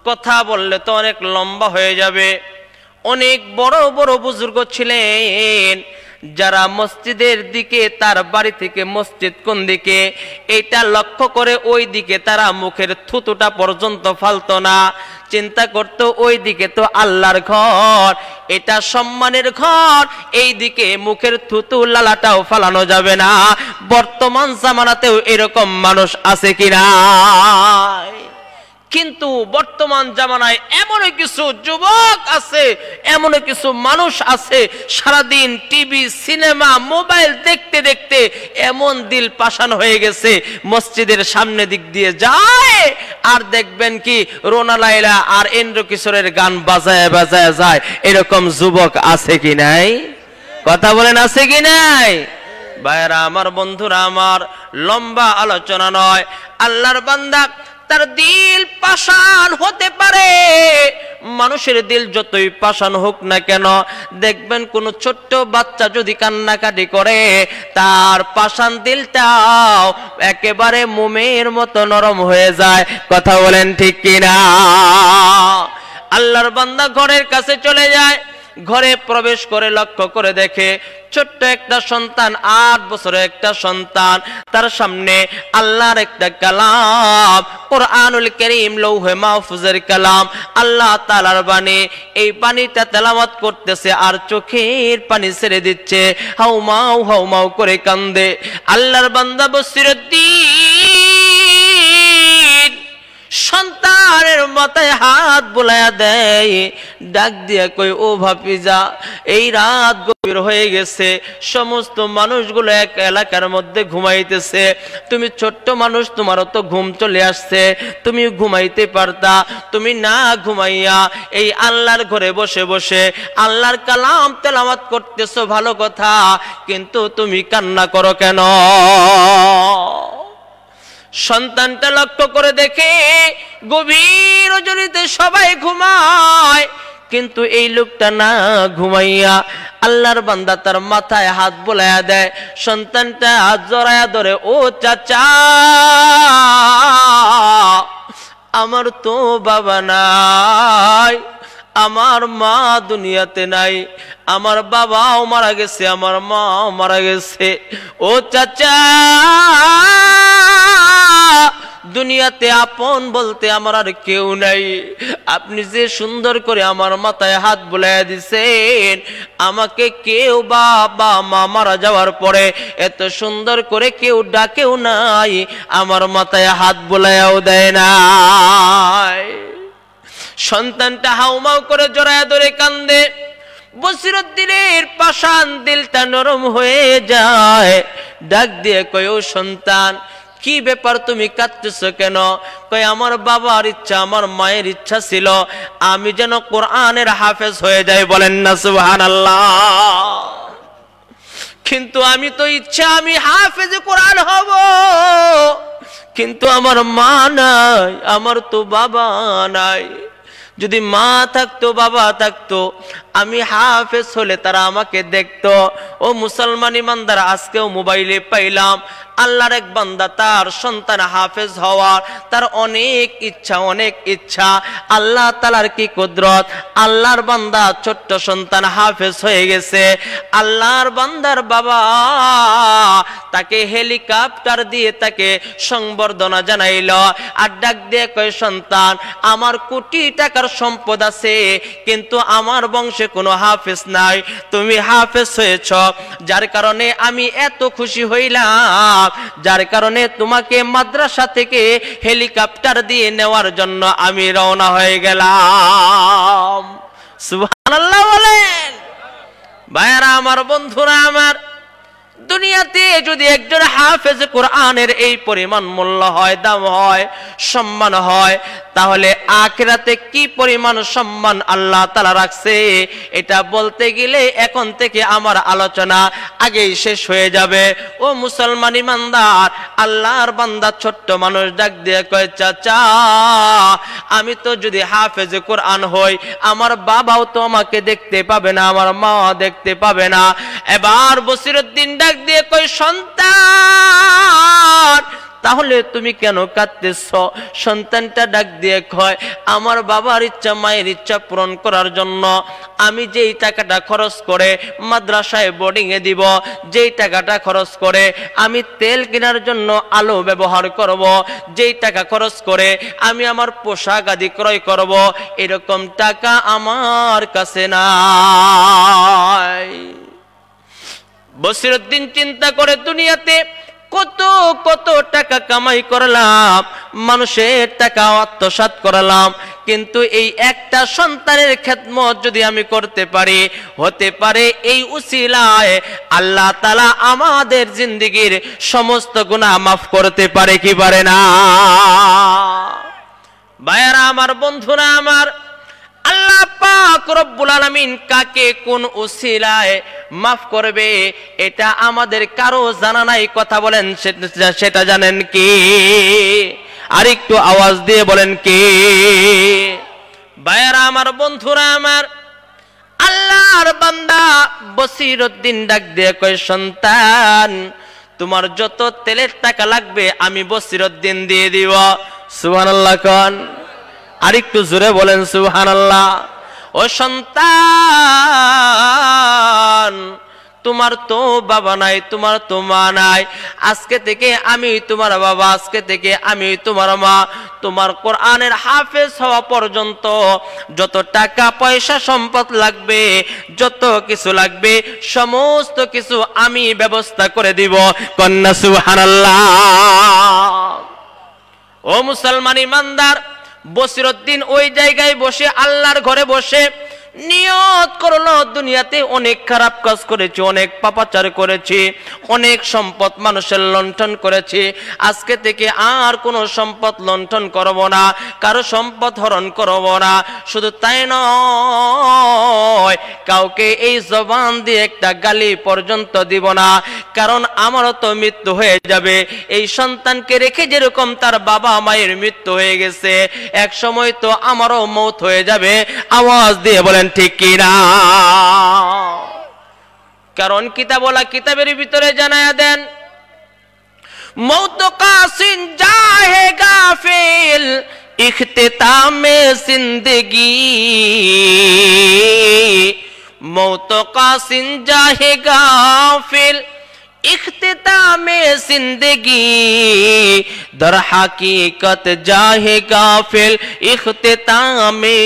কথা বললে তো অনেক লম্বা হয়ে যাবে। অনেক বড় বড় বুজুর্গ ছিলেন, যারা মসজিদের দিকে, তার বাড়ি থেকে মসজিদ কোন দিকে এটা লক্ষ্য করে ওই দিকে তারা মুখের থুতুটা পর্যন্ত ফালতো না। চিন্তা করতো ওই দিকে তো আল্লাহর ঘর, এটা সম্মানের ঘর, এই দিকে মুখের থুতু লালাটাও ফালানো যাবে না। বর্তমান জামানাতেও এরকম মানুষ আছে কিনা? কিন্তু বর্তমান জামানায় এমন কিছু যুবক আছে, এমন কিছু মানুষ আছে, সারাদিন টিভি, সিনেমা, মোবাইল দেখতে দেখতে এমন দিল পাষাণ হয়ে গেছে, মসজিদের সামনে দিক দিয়ে যায় আর দেখবেন কি রোনা লায়লা আর ইন্দ্র কিশোরের গান বাজায় বাজায় যায়। এরকম যুবক আছে কি নাই? কথা বলেন, আছে কি নাই? ভাইরা আমার, বন্ধুরা আমার, লম্বা আলোচনা নয়। আল্লাহর বান্দা, তার দিল পাষাণ হতে পারে। মানুষের দিল যতই পাষাণ হোক না কেন, দেখবেন কোন ছোট্ট বাচ্চা যদি কান্নাকাটি করে, তার পাষাণ দিলটাও একেবারে মোমের মতো নরম হয়ে যায়। কথা বলেন ঠিক কিনা? আল্লাহর বান্দা ঘরের কাছে চলে যায়, ঘরে প্রবেশ করে লক্ষ্য করে দেখে ছোট্ট একটা সন্তান, 8 বছরের একটা সন্তান, তার সামনে আল্লাহর একটা কালাম, কোরআনুল কারীম, লৌহে মাহফুজের কালাম, আল্লাহ তাআলার বাণী। এই পানিটা তেলাওয়াত করতেছে আর চোখের পানি ছেড়ে দিচ্ছে, হাউমাউ হাউমাউ করে কান্দে। আল্লাহর বান্দা বসিরউদ্দিন সন্তানের মাথায় হাত বুলায়া দেয়, ডাক দিয়া কই, ও ভাতিজা, এই রাত গভীর হয়ে গেছে, সমস্ত মানুষগুলো এক এলাকার মধ্যে ঘুমাইতেছে, তুমি ছোট্ট মানুষ, তোমারও তো ঘুম চলে আসছে, তুমি ঘুমাইতে পারতা, তুমি না ঘুমাইয়া এই আল্লাহর ঘরে বসে বসে আল্লাহর কালাম তেলাওয়াত করতেছো, ভালো কথা, কিন্তু তুমি কান্না করো কেন? সন্তানটা লক্ষ্য করে দেখে গভীর রজনীতে সবাই ঘুমায়, কিন্তু এই লোকটা না ঘুমাইয়া আল্লাহর বান্দা তার মাথায় হাত বুলায়া দেয়। সন্তানটা হাত জড়ায়া ধরে, ও চাচা, আমার তো বাবা নাই, আমার মা দুনিয়াতে নাই, আমার বাবাও মারা গেছে, আমার মাও মারা গেছে। ও চাচা, দুনিয়াতে আপন বলতে আমার আর কেউ নাই, আপনি যে সুন্দর করে আমার মাথায় হাত বুলাইয়া দিছেন, আমাকে কেউ বাবা মা মারা যাওয়ার পরে এত সুন্দর করে কেউ ডাকেও নাই, আমার মাথায় হাত বুলাইয়াও দেয় নাই। সন্তানটা হাউমাউ করে জড়ায়া ধরে কান্দে। বসিরউদ্দিনের পাষাণ দিলটা নরম হয়ে যায়, ডাক দিয়ে কয়, ও সন্তান, কি ব্যাপার, তুমি কাঁদতেছো কেন? কয়, আমার বাবার ইচ্ছা, আমার মায়ের ইচ্ছা ছিল আমি যেন কোরআনের হাফেজ হয়ে যাই। বলেন না সুবহানাল্লাহ। কিন্তু আমি তো ইচ্ছা আমি হাফেজে কোরআন হব, কিন্তু আমার মা নাই, আমার তো বাবা নাই। যদি মা থাকতো, বাবা থাকতো, আমি হাফেজ হলে তারা আমাকে দেখতো। ও মুসলমান ইমানদার, আজকেও মোবাইলে পাইলাম আল্লাহর এক বান্দা, তার সন্তান হাফেজ হওয়ার, তার অনেক ইচ্ছা, অনেক ইচ্ছা। আল্লাহ তাআলার কি কুদরত, আল্লাহর বান্দা ছোট্ট সন্তান হাফেজ হয়ে গেছে। আল্লাহর বান্দার বাবা তাকে হেলিকপ্টার দিয়ে তাকে সংবর্ধনা জানাইল, আর ডাক দিয়ে কয়, সন্তান, আমার কোটি টাকার সম্পদ আছে, কিন্তু আমার বংশে কোনো হাফেজ নাই, তুমি হাফেজ হয়েছ, যার কারণে আমি এত খুশি হইলাম, যার কারণে তোমাকে মাদ্রাসা থেকে হেলিকপ্টার দিয়ে নেওয়ার জন্য আমি রওনা হয়ে গেলাম। সুবহানাল্লাহ বলেন। ভাইরা আমার, বন্ধুরা আমার, দুনিয়াতে যদি একজন হাফেজ কোরআনের এই পরিমাণ মূল্য হয়, দাম হয়, সম্মান হয়, তাহলে আখিরাতে কি পরিমাণ সম্মান আল্লাহ তাআলা রাখছে, এটা বলতে গেলে এখন থেকে আমার আলোচনা আগেই শেষ হয়ে যাবে। ও মুসলমান ইমানদার, আল্লাহর বান্দা ছোট্ট মানুষ ডাক দিয়ে কয়, চাচা, আমি তো যদি হাফেজ কোরআন হই, আমার বাবাও তো আমাকে দেখতে পাবে না, আমার মা দেখতে পাবে না। এবার বসিরউদ্দিন ডাক দিয়ে কই, সন্তান, তাহলে তুমি কেন কাঁদতেছ? সন্তানটা ডাক দিয়ে কয়, আমার বাবার ইচ্ছা, মায়ের ইচ্ছা পূরণ করার জন্য আমি যেই টাকাটা খরচ করে মাদ্রাসায় বোর্ডিং এ দিব, যেই টাকাটা খরচ করে আমি তেল কেনার জন্য আলো ব্যবহার করব, যেই টাকা খরচ করে আমি আমার পোশাক আদি ক্রয় করব, এরকম টাকা আমার কাছে নাই। বসিরউদ্দিন চিন্তা করে, দুনিয়াতে কত কত টাকা কামাই করলাম, মানুষের টাকা আত্মসাৎ করলাম, কিন্তু এই একটা সন্তানের খেদমত যদি আমি করতে পারি, হতে পারে এই উসিলায় আল্লাহ তাআলা আমাদের জিন্দেগীর সমস্ত গুনাহ মাফ করতে পারে কি পারে না? ভাইরা আমার, বন্ধুরা আমার, আল্লাহ পাক রব্বুল আলামিন কাকে কোন উসিলায় মাফ করবে এটা আমাদের কারো জানা নাই। কথা বলেন, সেটা জানেন কি? আর একটু আওয়াজ দিয়ে বলেন কি? ভাইরা আমার, বন্ধুরা আমার, আল্লাহর বান্দা বসিরউদ্দিন ডাক দিয়ে কয়, সন্তান, তোমার যত তেলের টাকা লাগবে আমি বসিরউদ্দিন দিয়ে দিব। সুবহানাল্লাহ কোন। আরেকটু জোরে বলেন সুবহানাল্লাহ। ও সন্তান, তোমার তো বাবা নাই, তোমার তো মা নাই, আজকে থেকে আমি তোমার বাবা, আজকে থেকে আমি তোমার মা। তোমার কোরআনের হাফেজ হওয়া পর্যন্ত যত টাকা পয়সা সম্পদ লাগবে, যত কিছু লাগবে, সমস্ত কিছু আমি ব্যবস্থা করে দিব। কন্যা সুবহানাল্লাহ। ও মুসলমান ইমানদার, বসিরউদ্দিন ওই জায়গায় বসে, আল্লাহর ঘরে বসে নিয়ত করলো, দুনিয়াতে অনেক খারাপ কাজ করেছি, অনেক পাপাচার করেছি, অনেক সম্পদ মানুষের লুণ্ঠন করেছি, আজকে থেকে আর কোনো সম্পদ লুণ্ঠন করব না, কারো সম্পদ হরণ করব না। শুধু তাই নয়, কাউকে এই জবান দিয়ে একটা গালি পর্যন্ত দিব না, কারণ আমারও তো মৃত্যু হয়ে যাবে। এই সন্তানকে রেখে যেরকম তার বাবা মায়ের মৃত্যু হয়ে গেছে, এক সময় তো আমারও মৌত হয়ে যাবে। আওয়াজ দিয়ে বলেন ঠিক কি না? কারণ কিতাবওয়ালা কিতাবের ভিতরে জানায়া দেন, মৌত কাসিন জাহে গাফিল ইখতিতামে জিন্দেগি, মৌত কাসিন জাহে গাফিল इख्तितामे जिंदगी, दर हकीकत जाहे गाफिल इख्तितामे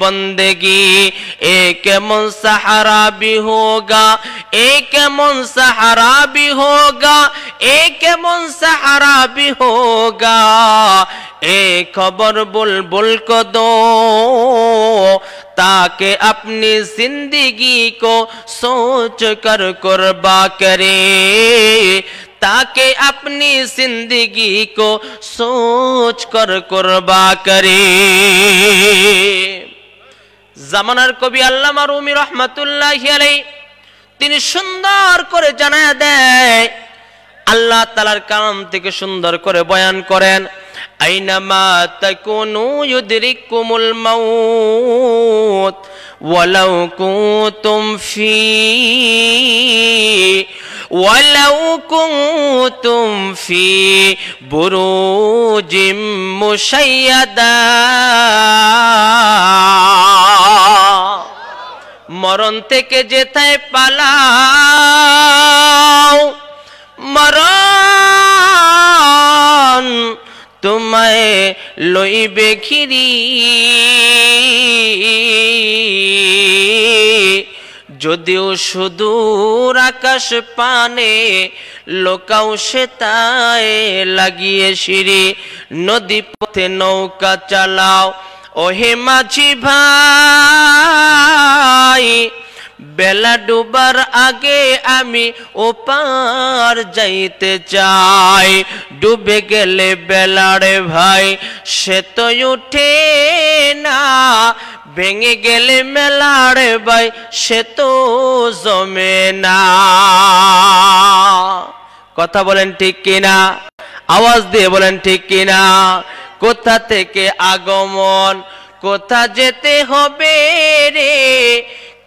बंदगी। एक मुनसहरा भी होगा, एक मुनसहरा भी होगा, एक मुनसहरा भी होगा, एक खबर बुलबुल को दो ताकि अपनी जिंदगी को सोच कर कुर्बा करे, ताकि अपनी जिंदगी को सोच कर कुर्बा करे। জামানার কবি আল্লামা রুমি রহমাতুল্লাহি আলাইহি তিনি সুন্দর করে জানায়া দেয়, আল্লাহ তাআলার কালাম থেকে সুন্দর করে বয়ান করেন, আইনামা তাকুনু ইউদরিকুমুল মাউত ওয়ালাউ কুনতুম ফি বুরুজিম মুশাইয়াদা। মরণ থেকে যেথায় পালাও, মরণ তোমায় লইবে ঘিরি, যদিও সুদূর আকাশ পানে লোকাও সে তাই লাগিয়ে সিঁড়ি। নদী পথে নৌকা চালাও ওহে মাঝি ভাই, বেলা ডুবার আগে আমি ওপার যাইতে চাই। ডুবে গেলে বেলারে ভাই সে তো উঠে না, ভেঙে গেলে মেলারে ভাই সে তো জমে না। কথা বলেন ঠিক কিনা? আওয়াজ দিয়ে বলেন ঠিক কিনা? কোথা থেকে আগমন, কোথা যেতে হবে রে,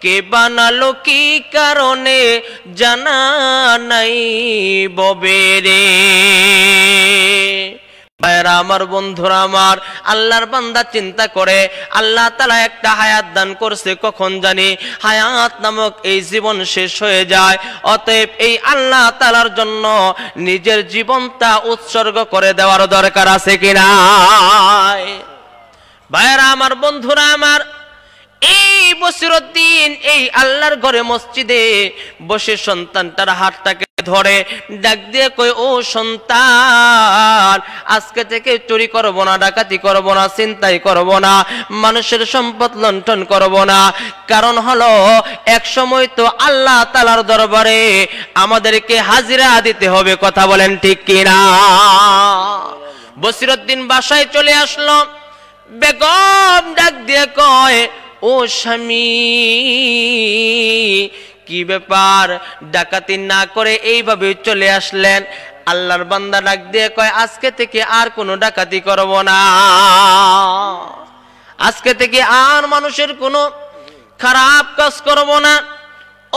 কে বানালো কি কারণে জানা নাই ববে রে। ভাইরা আমার, বন্ধুরা আমার, আল্লাহর বান্দা চিন্তা করে, আল্লাহ তাআলা একটা হায়াত দান করছে, কখন জানি হায়াত নামক এই জীবন শেষ হয়ে যায়। অতএব এই আল্লাহ তাআলার জন্য নিজের জীবনটা উৎসর্গ করে দেওয়ার দরকার আছে কিনা? ভাইরা আমার, বন্ধুরা আমার, এই বসিরউদ্দিন এই আল্লাহর ঘরে মসজিদে বসে সন্তানটার হাতটাকে ধরে ডাক দিয়ে কই, ও সন্তান, আজকে থেকে চুরি করব না, ডাকাতি করব না, চিন্তাই করব না, মানুষের সম্পদ লুণ্ঠন করব না। কারণ হলো এক সময় তো আল্লাহ তাআলার দরবারে আমাদেরকে হাজিরা দিতে হবে। কথা বলেন ঠিক কিনা? বসিরউদ্দিন বাসায় চলে আসলো। বেগম ডাক দিয়ে কয়, ও স্বামী, কি ব্যাপার, ডাকাতি না করে এইভাবে চলে আসলেন? আল্লাহর বান্দা ডাক দিয়ে কয়, আজকে থেকে আর কোনো ডাকাতি করব না, আজকে থেকে আর মানুষের কোনো খারাপ কাজ করব না।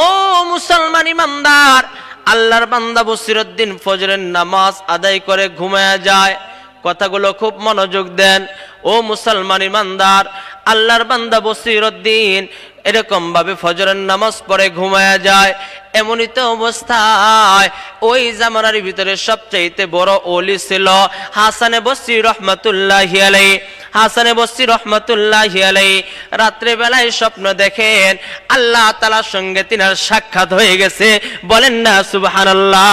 ও মুসলমান ইমানদার, আল্লাহর বান্দা বসিরউদ্দিন ফজরের নামাজ আদায় করে ঘুমায়া যায়। কথাগুলো খুব মনোযোগ দেন। ও মুসলমান ইমানদার, আল্লাহর বান্দা বসিরউদ্দিন এরকম ভাবে ফজরের নামাজ পড়ে ঘুমায়া যায়। এমনই তো অবস্থায় ওই জামানার ভিতরে সবচাইতে বড় ওলি ছিল হাসানে বসরি রহমাতুল্লাহি আলাইহি। হাসানে বসরি রহমাতুল্লাহি আলাইহি রাত্রে বেলায় স্বপ্ন দেখেন আল্লাহ তাআলার সঙ্গে তিনার সাক্ষাৎ হয়ে গেছে। বলেন না সুবহানাল্লাহ।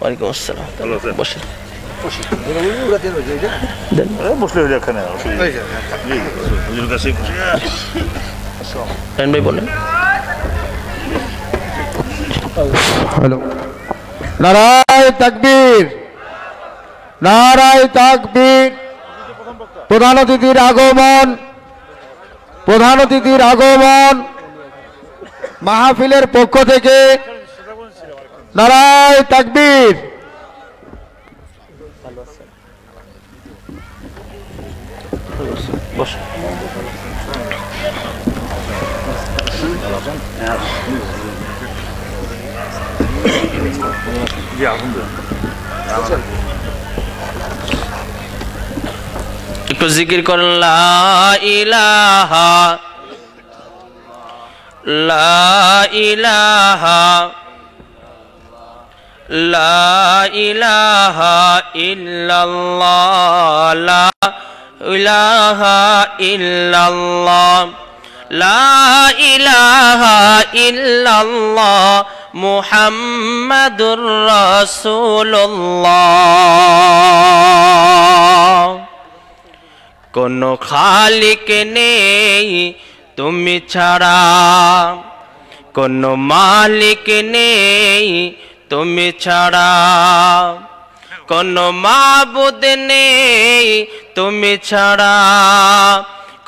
ওয়ালাইকুম আসসালাম। বসেন। নারায়ে তাকবীর, নারায়ে তাকবীর। প্রধান অতিথির আগমন, প্রধান অতিথির আগমন মাহফিলের পক্ষ থেকে নারায়ে তাকবীর। একটু জিকির করেন লা ইলাহা লা ইলাহা লা ইলাহা ইল্লাল্লাহ লা ইলাহা ইল্লাল্লাহ লা ইলাহা ইল্লাল্লাহ মুহাম্মাদুর রাসূলুল্লাহ। কোন খালিক নেই তুমি ছাড়া, কোন মালিক নেই তুমি ছাড়া, কোন মাবুদ নেই তুমি ছাড়া,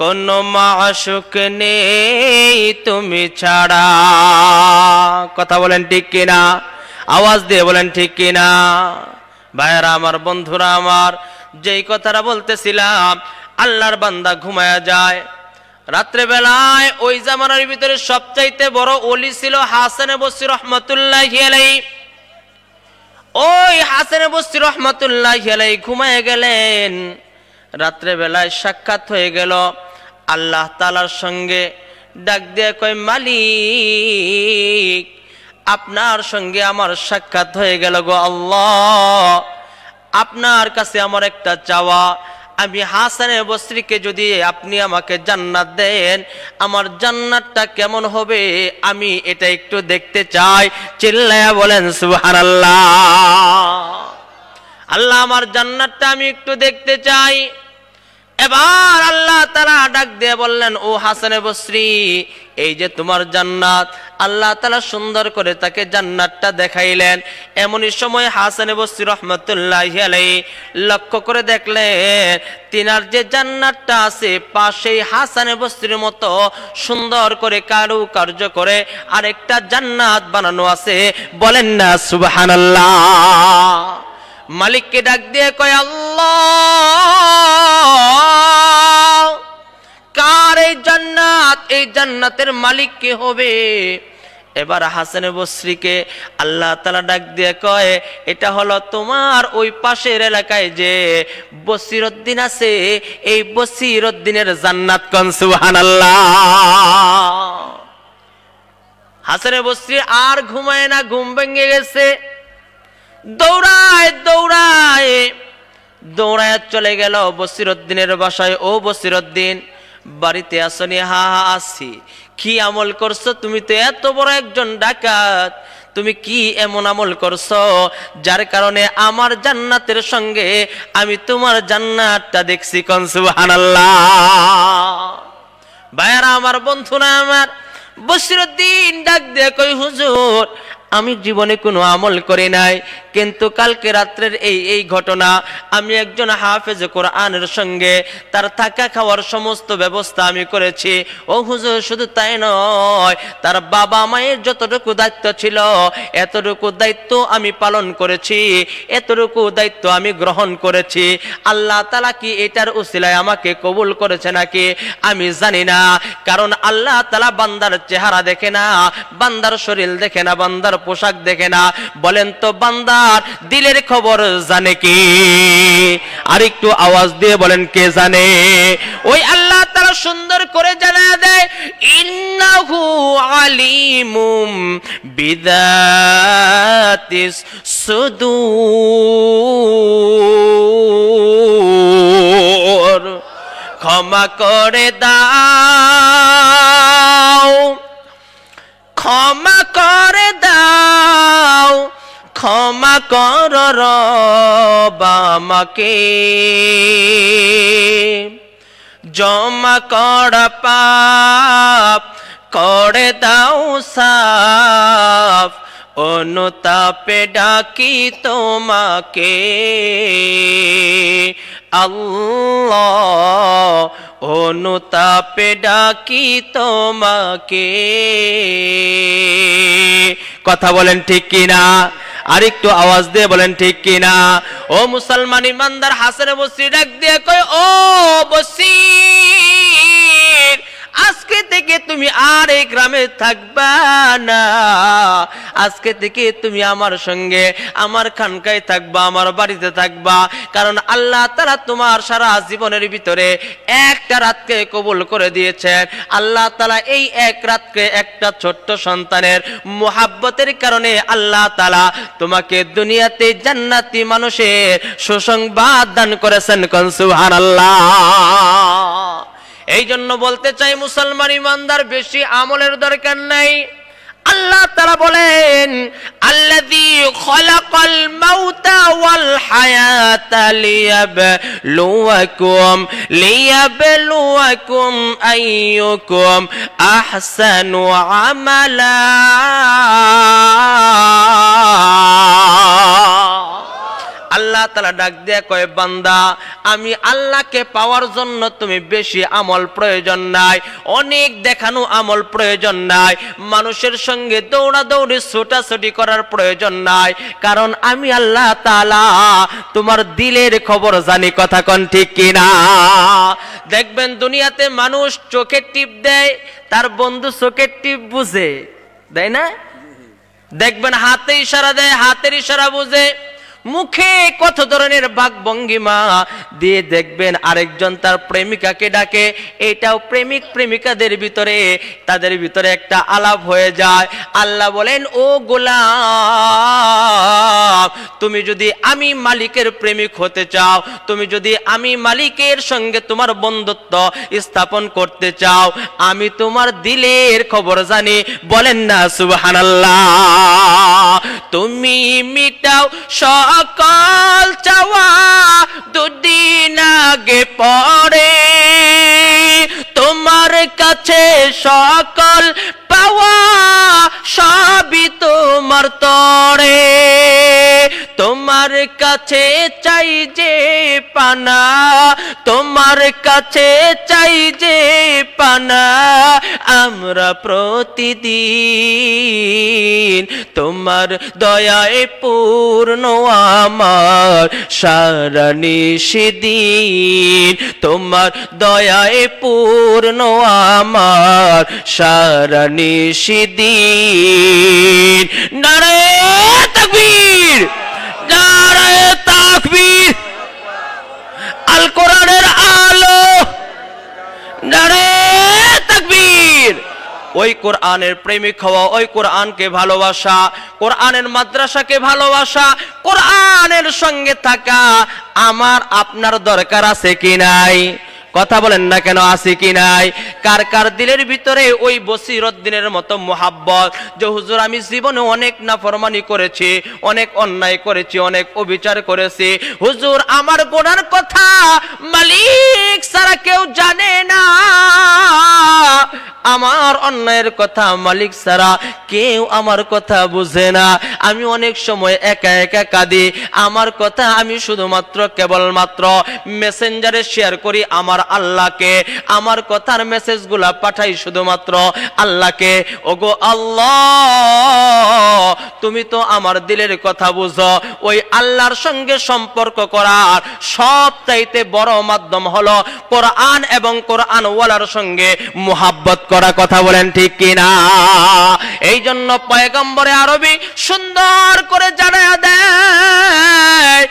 কোন মাশুক নেই তুমি ছাড়া। কথা বলেন ঠিক কিনা? আওয়াজ দিয়ে বলেন ঠিক কিনা? ভাইরা আমার, বন্ধুরা আমার, যেই কথাটা বলতেছিলাম, আল্লাহর বান্দা ঘুমায়া যায় রাত্রে বেলায়। ওই জামানার ভিতরে সবচাইতে বড় ওলি ছিল হাসানে বসরি রহমাতুল্লাহি আলাইহি। ওই হাসানে বসরি রহমাতুল্লাহি আলাইহি ঘুমায় গেলেন। রাত্রে বেলায় সাক্ষাৎ হয়ে গেল আল্লাহ তাআলার সঙ্গে। ডাক দিয়ে কয়, মালিক আপনার সঙ্গে আমার সাক্ষাৎ হয়ে গেল গো আল্লাহ, আপনার কাছে আমার একটা চাওয়া, আমি হাসানে বসরিকে যদি আপনি আমাকে জান্নাত দেন, আমার জান্নাতটা কেমন হবে আমি এটা একটু দেখতে চাই। চিল্লায়া বলেন সুবহানাল্লাহ। আল্লাহ আমার জান্নাতটা আমি একটু দেখতে চাই। এবার আল্লাহ তাআলা ডাক দিয়ে বললেন, ও হাসানে বসরি, এই যে তোমার জান্নাত। আল্লাহ তাআলা সুন্দর করে তাকে জান্নাতটা দেখাইলেন। এমনই সময় হাসানে বসরি রহমাতুল্লাহি আলাইহি লক্ষ্য করে দেখলেন তিনার যে জান্নাতটা আছে পাশেই হাসানে বসরির মতো সুন্দর করে কারুকার্য করে আরেকটা জান্নাত বানানো আছে। বলেন না সুবহানাল্লাহ। মালিককে ডাক দিয়ে কয়, আল্লাহ কার এই জান্নাত? এই জান্নাতের মালিক কে হবে? এবার হাসানে বসরিকে আল্লাহ তাআলা ডাক দিয়ে কয়, এটা হলো তোমার ওই পাশের এলাকায় যে বসিরউদ্দিন আছে, এই বসিরউদ্দিনের জান্নাত। কোন সুবহানাল্লাহ। হাসানে বসরি আর ঘুমায় না, ঘুম ভেঙে গেছে। দৌড়ায় দৌড়ায় দৌড়ায় চলে গেল বসিরউদ্দিনের বাসায়। ও বসিরউদ্দিন, বাড়িতে আসনি? হা হা আসছি। কি আমল করছো? তুমি তো এত বড় একজন ডাকাত, তুমি কি এমন আমল করছো যার কারণে আমার জান্নাতের সঙ্গে আমি তোমার জান্নাতটা দেখছি? কোন সুবহানাল্লাহ। ভাইয়ারা আমার, বন্ধুরা আমার, বসিরউদ্দিন ডাক দিয়ে কই, হুজুর আমি জীবনে কোনো আমল করি নাই, কিন্তু কালকে রাত্রের এই ঘটনা আমি একজন হাফেজ কোরআনের সঙ্গে তার থাকা খাওয়ার সমস্ত ব্যবস্থা আমি করেছি। ও হুজুর, শুধু তাই নয়, তার বাবা মায়ের যতটুকু দায়িত্ব ছিল এতটুকু দায়িত্ব আমি পালন করেছি, এতটুকু দায়িত্ব আমি গ্রহণ করেছি। আল্লাহ তাআলা কি এটার উসিলায় আমাকে কবুল করেছে নাকি আমি জানি না, কারণ আল্লাহ তাআলা বান্দার চেহারা দেখে না, বান্দার শরীর দেখে না, বান্দার পোশাক দেখে না। বলেন তো বান্দার দিলের খবর জানে কে? আর একটু আওয়াজ দিয়ে বলেন কে জানে? ওই আল্লাহ তাআলা সুন্দর করে জানায়া দেয়, ইন্নাহু আলিমুম বিযাতিস সুদূর। ক্ষমা করে দাও, ক্ষমা করে দাও, ক্ষমা কর রব আমাকে, জমা করা পাপ করে দাও সাফ, অনুতাপে ডাকি তোমাকে আল্লাহ, অনুতাপে ডাকি তোমাকে। কথা বলেন ঠিক কিনা? আর একটু আওয়াজ দিয়ে বলেন ঠিক কিনা? ও মুসলমান ইমানদার, হাসান বসরি ডাক দিয়ে কয়, ও বসির, আজকে থেকে তুমি আর এই গ্রামে থাকবা না, আজকে থেকে তুমি আমার সঙ্গে আমার খানকায় থাকবা, আমার বাড়িতে থাকবা। কারণ আল্লাহ তাআলা তোমার সারা জীবনের ভিতরে একটা রাতকে কবুল করে দিয়েছেন। আল্লাহ তাআলা এই এক রাতকে একটা ছোট্ট সন্তানের মুহাব্বতের কারণে আল্লাহ তাআলা তোমাকে দুনিয়াতে জান্নাতি মানুষের সুসংবাদ দান করেছেন। কোন সুবহানাল্লাহ। এই জন্য বলতে চাই মুসলমান ইমানদার, বেশি আমলের দরকার নাই। আল্লাহ তাআলা বলেন, আল্লাযী খালাকাল মাউতা ওয়াল হায়াতা লিয়াবলুয়াকুম আইয়ুকুম আহসানু আমালা। আল্লাহ তাআলা ডাক দিয়ে কয়, বান্দা আমি আল্লাহকে পাওয়ার জন্য তুমি বেশি আমল প্রয়োজন নাই, অনেক দেখানো আমল প্রয়োজন নাই, মানুষের সঙ্গে দৌড়াদৌড়ি ছোটাছুটি করার প্রয়োজন নাই। কারণ আমি আল্লাহ তাআলা তোমার দিলের খবর জানি। কথা কোন ঠিক কিনা? দেখবেন দুনিয়াতে মানুষ চোখের টিপ দেয়, তার বন্ধু চোখের টিপ বুঝে দেয় না? দেখবেন হাতে ইশারা দেয়, হাতের ইশারা বুঝে। মুখে কত ধরনের বাক ভঙ্গিমা দিয়ে দেখবেন আরেকজন তার প্রেমিকাকে ডাকে। এটাও প্রেমিক প্রেমিকাদের ভিতরে, তাদের ভিতরে একটা আলাপ হয়ে যায়। আল্লাহ বলেন, ও গোলাম, তুমি যদি আমি মালিকের প্রেমিক হতে চাও, তুমি যদি আমি মালিকের সঙ্গে তোমার বন্ধুত্ব স্থাপন করতে চাও, আমি তোমার দিলের খবর জানি। বলেন না সুবহানাল্লাহ। তুমি মিটাও সকল চাওয়া দুদিন আগে পরে, তোমার কাছে সকল পাওয়া সবই তোমার তরে। তোমার কাছে চাই যে পানা, তোমার কাছে চাই যে পানা, আমরা প্রতিদিন তোমার দয়ায় পূর্ণ আমার সারা নিশিদিন, তোমার দয়ায় পূর্ণ আমার সারা নিশিদিন। নারে তাকবীর, নারে তাকবীর, আল কোরআনের আলো, নারে তাকবীর। ওই কোরআনের প্রেমিক হওয়া, ওই কোরআনকে ভালোবাসা, কোরআনের মাদ্রাসাকে ভালোবাসা, কোরআনের সঙ্গে থাকা আমার আপনার দরকার আছে কি নাই? কথা বলেন না কেন, আছে কি নাই? কার কার দিলের ভিতরে ওই বসিরউদ্দিনের মতো মোহাব্বত যে হুজুর আমি জীবনে অনেক নাফরমানি করেছি, অনেক অন্যায় করেছি, অনেক অবিচার করেছি, হুজুর আমার গুনার কথা মালিক ছাড়া কেউ জানে না, আমার অন্যায়ের কথা মালিক ছাড়া কেউ আমার কথা বুঝে না, আমি অনেক সময় একা একা কাঁদি, আমার কথা আমি শুধুমাত্র কেবলমাত্র মেসেঞ্জারে শেয়ার করি আমার আল্লাহকে, আমার কথার মেসেজগুলা পাঠাই শুধুমাত্র আল্লাহকে। ওগো আল্লাহ, তুমি তো আমার দিলের কথা বুঝো। ওই আল্লাহর সঙ্গে সম্পর্ক করার সবচাইতে বড় মাধ্যম হলো কোরআন এবং কোরআন ওয়ালার সঙ্গে মুহাব্বত করা। কথা বলেন ঠিক কিনা? এই জন্য পয়গম্বরে আরবি সুন্দর করে জানায়া দেয়,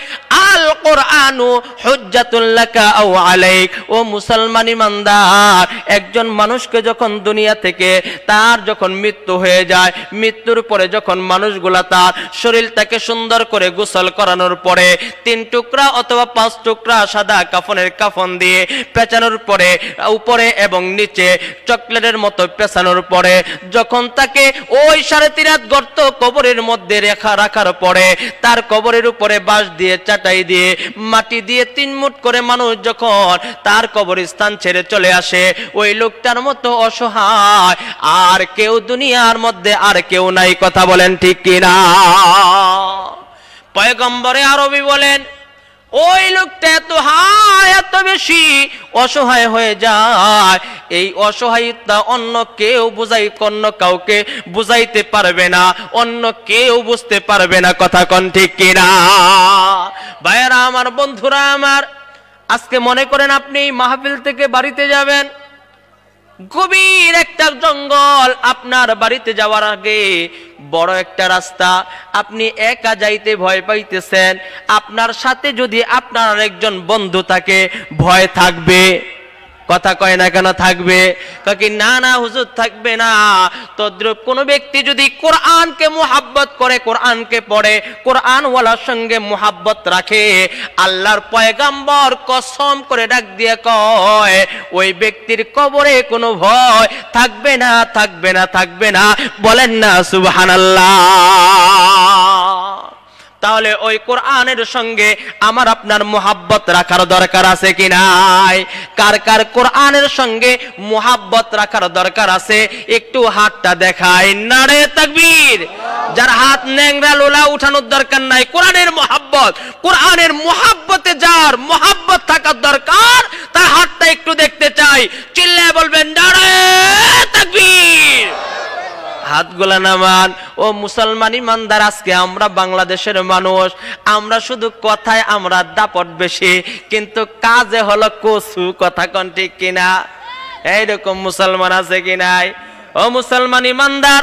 আল কোরআনু হুজ্জাতুল লাকা আও আলাইক। ও মুসলমান ইমানদার, একজন মানুষকে যখন দুনিয়া থেকে তার যখন মৃত্যু হয়ে যায়, মৃত্যুর পরে যখন মানুষগুলা তার শরীরটাকে সুন্দর করে গোসল করানোর পরে 3 টুকরা অথবা 5 টুকরা সাদা কাফনের কাফন দিয়ে পেঁচানোর পরে উপরে এবং নিচে চকলেটের মতো পেঁচানোর পরে যখন তাকে ওই 3.5 হাত গর্ত কবরের মধ্যে রাখার পরে তার কবরের উপরে বাঁশ দিয়ে চাটাই দিয়ে মাটি দিয়ে 3 মুঠ করে মানুষ যখন তার কবরস্থান ছেড়ে চলে আসে, ওই লোকটার মতো অসহায় আর কেউ দুনিয়ার মধ্যে আর কেউ নাই। কথা বলেন ঠিক কিনা? পয়গম্বরে আরবি বলেন, ওই লোকটা এত বেশি অসহায় হয়ে যায়, এই অসহায়তা অন্য কেউ অন্য কাউকে বুঝাইতে পারবে না, অন্য কেউ বুঝতে পারবে না। কথা কোন ঠিক কিনা? ভাইয়েরা আমার, বন্ধুরা আমার, আজকে মনে করেন আপনি মাহফিল থেকে বাড়িতে যাবেন, গভীর একটা জঙ্গল, আপনার বাড়িতে যাওয়ার আগে বড় একটা রাস্তা, আপনি একা যাইতে ভয় পাইতেছেন, আপনার সাথে যদি আপনার একজন বন্ধু থাকে ভয় থাকবে? কথা কয় না কেন থাকবে? কাকি না না হুজুর থাকবে না। তদ্রূপ কোন ব্যক্তি যদি কোরআনকে মুহাব্বত করে, কোরআনকে পড়ে, কোরআন ওয়ালার সঙ্গে মুহাব্বত রাখে, আল্লাহর পয়গম্বর কসম করে ডাক দিয়ে কয়, ওই ব্যক্তির কবরে কোনো ভয় থাকবে না, থাকবে না, থাকবে না। বলেন না সুবহানাল্লাহ? তাহলে ওই কোরআনের সঙ্গে আমার আপনার মুহাব্বত রাখার দরকার আছে কি নাই? কার কার কোরআনের সঙ্গে মুহাব্বত রাখার দরকার আছে? একটু হাতটা দেখায়। নারে তাকবীর! যার হাত ন্যাংরা লোলা উঠানোর দরকার নাই, কোরআনের মুহাব্বত, কোরআনের মুহাব্বতে যার মুহাব্বত থাকার দরকার, তার হাতটা একটু দেখতে চাই। চিল্লায় বলবেন নারে তাকবীর! হাতগুলা নামান। ও মুসলমান ইমানদার, আজকে আমরা বাংলাদেশের মানুষ, আমরা শুধু কথায় আমরা দাপট বেশি, কিন্তু কাজে হলো কচু। কথা কোন ঠিক কিনা? এইরকম মুসলমান আছে কি নাই? ও মুসলমান ইমানদার,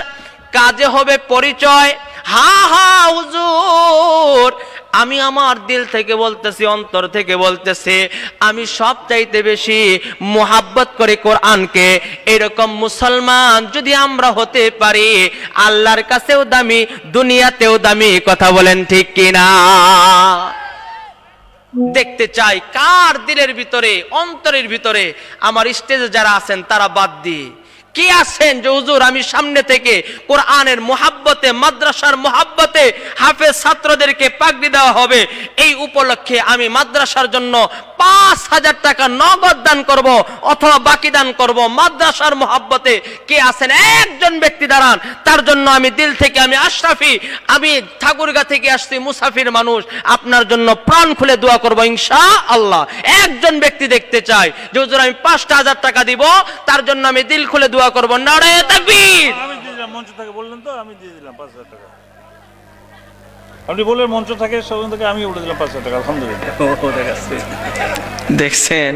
কাজে হবে পরিচয়। হা হা হুজুর, আমি আমার দিল থেকে বলতেছি, অন্তর থেকে বলতেছি, আমি সবচাইতে বেশি মুহাব্বত করি কোরআনকে। এরকম মুসলমান যদি আমরা হতে পারি, আল্লাহর কাছেও দামি, দুনিয়াতেও দামি। কথা বলেন ঠিক কিনা? দেখতে চাই কার দিলের ভিতরে, অন্তরের ভিতরে, আমার স্টেজে যারা আছেন তারা বাদ দিয়ে কি আছেন যে হুজুর আমি সামনে থেকে কোরআনের মুহাব্বতে, মাদ্রাসার মুহাব্বতে হাফেজ ছাত্রদেরকে পাগড়ি দেওয়া হবে, এই উপলক্ষে আমি মাদ্রাসার জন্য 5,000 টাকা নগদ দান করব অথবা বাকি দান করব। মাদ্রাসার মুহাব্বতে কে আছেন? একজন ব্যক্তি দাঁড়ান, তার জন্য আমি দিল থেকে, আমি আশরাফি, আমি ঠাকুরগাঁ থেকে আসছি, মুসাফির মানুষ, আপনার জন্য প্রাণ খুলে দোয়া করব ইনশাআল্লাহ। একজন ব্যক্তি দেখতে চাই যে হুজুর আমি 5,000 টাকা দিব, তার জন্য আমি দিল খুলে দোয়া করব। নারে তাকবীর! আমি দিয়ে দিলাম, মঞ্চ থেকে বললেন তো, আমি দিয়ে দিলাম 5,000 টাকা। আপনি বললেন মঞ্চ থাকে, সেখান থেকে আমি উঠে দিলাম 5,000 টাকা। আলহামদুলিল্লাহ। দেখছেন?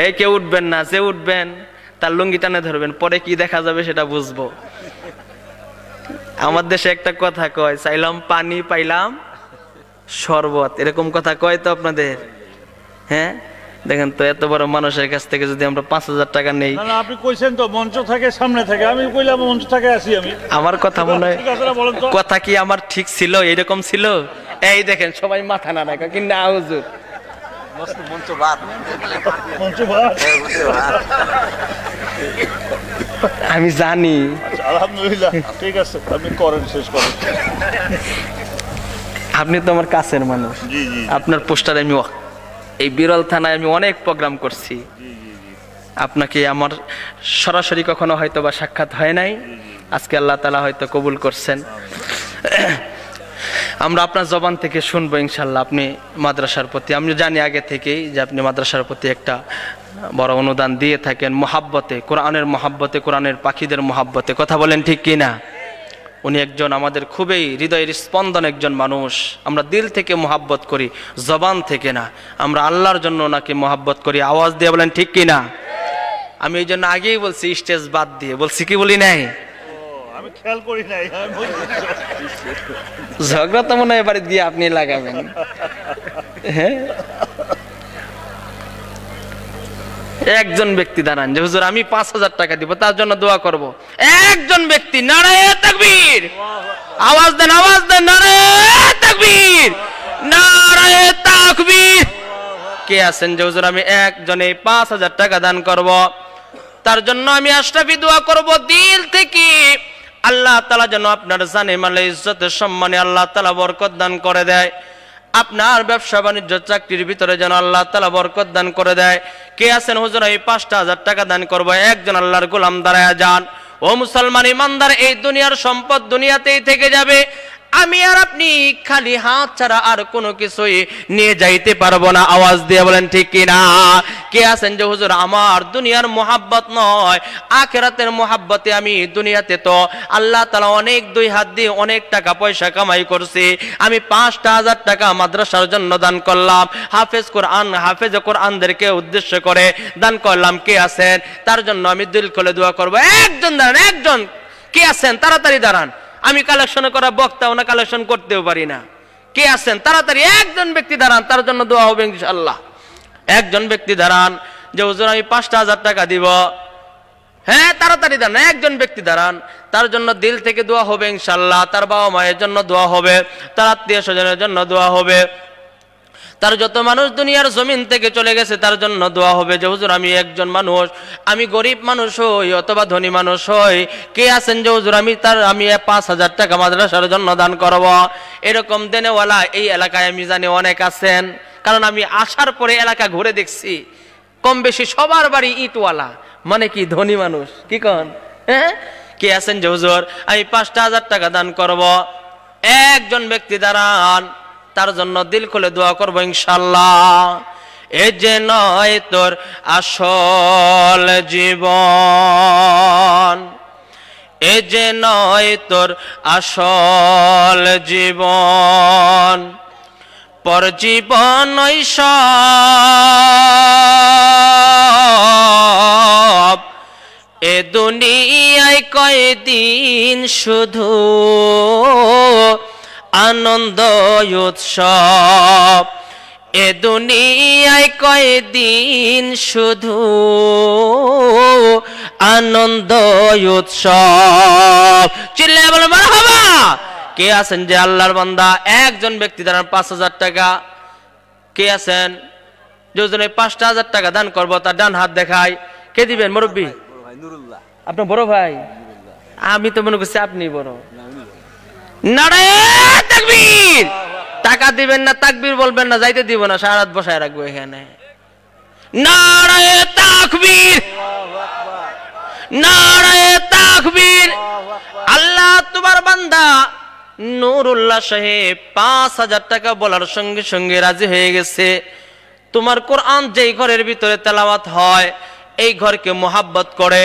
এই কেউ উঠবেন না, যে উঠবেন তার লুঙ্গি টানে ধরবেন, পরে কি দেখা যাবে সেটা বুঝবো। আমার দেশে একটা কথা কয়, চাইলাম পানি পাইলাম শরবত, এরকম কথা কয় তো আপনাদের? হ্যাঁ, দেখেন তো, এত বড় মানুষের কাছ থেকে যদি আমরা 5,000 টাকা নেই। না, আপনি কইছেন তো মঞ্চ থাকে, সামনে থাকে, আমি কইলাম মঞ্চ থাকে আসি আমি। আমার কথা মনে হয়, কথা কি আমার ঠিক ছিল? এরকম ছিল? এই দেখেন সবাই মাথা না রাখা, কিন্তু না হুজুর আমি জানি। আলহামদুলিল্লাহ, ঠিক আছে, আপনি করেন, শেষ করেন। আপনি তো আমার কাছের মানুষ। জি জি। আপনার পোস্টার আমি এই বিরল থানায় আমি অনেক প্রোগ্রাম করছি, আপনাকে আমার সরাসরি কখনো হয়তো বা সাক্ষাৎ হয় নাই, আজকে আল্লাহ তাআলা হয়তো কবুল করছেন। আমরা আপনার জবান থেকে শুনবো ইনশাল্লাহ আপনি মাদ্রাসার প্রতি, আমি জানি আগে থেকেই যে আপনি মাদ্রাসার প্রতি একটা বড় অনুদান দিয়ে থাকেন, মুহাব্বতে, কোরআনের মুহাব্বতে, কোরআনের পাখিদের মুহাব্বতে। কথা বলেন ঠিক কিনা? উনি একজন আমাদের খুবই হৃদয়ের স্পন্দন একজন মানুষ, আমরা দিল থেকে মুহাব্বত করি, জবান থেকে না। আমরা আল্লাহর জন্য ওনাকে মুহাব্বত করি। আওয়াজ দিয়ে বলেন ঠিক কিনা? আমি এই জন্য আগেই বলছি স্টেজ বাদ দিয়ে বলছি, কি বলি নাই? আমি খেয়াল করি নাই। ঝগড়া তো মনে হয় এবারে দিয়ে আপনি লাগাবেন। হ্যাঁ, একজন ব্যক্তি দাঁড়ান যে হুজুর আমি 5,000 টাকা দিব, তার জন্য দোয়া করব। একজন ব্যক্তি, নারায়ে তাকবীর, আওয়াজ দেন, আওয়াজ দেন, নারায়ে তাকবীর, নারায়ে তাকবীর। কে আছেন যে হুজুর আমি একজনে 5,000 টাকা দান করব, তার জন্য আমি আশরাফি দোয়া করব দিল থেকে। আল্লাহ তাআলা যেন আপনার জানে মালে ইজ্জতে সম্মানে আল্লাহ তাআলা বরকত দান করে দেয়। আপনার ব্যবসা বাণিজ্য চাকরির ভিতরে যেন আল্লাহ তাআলা বরকত দান করে দেয়। কে আছেন হুজুর এই 5,000 টাকা দান করব? একজন আল্লাহর গোলাম দাঁড়ায়া যান। ও মুসলমান ইমানদার, এই দুনিয়ার সম্পদ দুনিয়াতেই থেকে যাবে, আমি আর আপনি খালি হাত ছাড়া আর কোনো কিছুই নিয়ে যাইতে পারবো না। আওয়াজ দিয়ে বলেন ঠিক কিনা? কে আছেন যে হুজুর আমার দুনিয়ার মোহাব্বত নয়, আখিরাতের মোহাব্বতে আমি দুনিয়াতে তো আল্লাহ তাআলা অনেক দুই হাত দিয়ে অনেক টাকা পয়সা কামাই করছি, আমি 5,000 টাকা মাদ্রাসার জন্য দান করলাম, হাফেজ কোরআনদেরকে উদ্দেশ্য করে দান করলাম। কে আছেন তার জন্য আমি দিল খুলে দোয়া করব? একজন দাঁড়ান, একজন। কে আছেন তাড়াতাড়ি দাঁড়ান, আমি কালেকশন করা বক্তাও না, কালেকশন করতেও পারি না। কে আছেন তাড়াতাড়ি? একজন ব্যক্তি দাঁড়ান, তার জন্য দোয়া হবে ইনশাআল্লাহ। একজন ব্যক্তি দাঁড়ান যে হুজুর আমি 5,000 টাকা দিব। হ্যাঁ, তাড়াতাড়ি দাঁড়ান, একজন ব্যক্তি দাঁড়ান, তার জন্য দিল থেকে দোয়া হবে ইনশাআল্লাহ। তার বাবা মায়ের জন্য দোয়া হবে, তার আত্মীয় স্বজনের জন্য দোয়া হবে, তার যত মানুষ দুনিয়ার জমিন থেকে চলে গেছে তার জন্য দোয়া হবে যে হুজুর আমি একজন মানুষ, আমি গরিব মানুষ হই অথবা ধনী মানুষ হই, কে আছেন যে হুজুর আমি 5,000 টাকা মাদ্রাসার জন্য দান করব? এরকম দেনেওয়ালা এই এলাকায় আমি জানি অনেক আছেন, কারণ আমি আসার পরে এলাকা ঘুরে দেখছি কম বেশি সবার বাড়ি ইটওয়ালা, মানে কি ধনী মানুষ। কি কন? হ্যাঁ, কে আছেন যে হুজুর আমি 5,000 টাকা দান করব? একজন ব্যক্তি দাঁড়ান, তার জন্য দিল খুলে দোয়া করব ইনশাআল্লাহ। এ যে নয় তোর আসল জীবন, এ যে নয় তোর আসল জীবন, পর জীবন সব, এ দুনিয়ায় কয়দিন শুধু আনন্দ উৎসব, এ দুনিয়ায় কয়দিন শুধু আনন্দ উৎসব। চিল্লায় বলে মারহাবা। কে আছেন যে আল্লাহর বান্দা? একজন ব্যক্তি দাঁড়ান, 5,000 টাকা। কে আছেন যে 5,000 টাকা দান করবো? তার ডান হাত দেখায়। কে দিবেন? মুরব্বী আপনার বড় ভাই? আমি তো মনে করছি আপনি বড়। নারায়ে তাকবীর। টাকা দিবেন না, তাকবীর বলবেন না, যাইতে দিব না, সারা রাত বসায় রাখবো এখানে। নারায়ে তাকবীর, নারায়ে তাকবীর। আল্লাহ তোমার বান্দা নুরুল্লাহ সাহেব 5,000 টাকা বলার সঙ্গে সঙ্গে রাজি হয়ে গেছে। তোমার কোরআন যেই ঘরের ভিতরে তেলাওয়াত হয় এই ঘরকে মোহাব্বত করে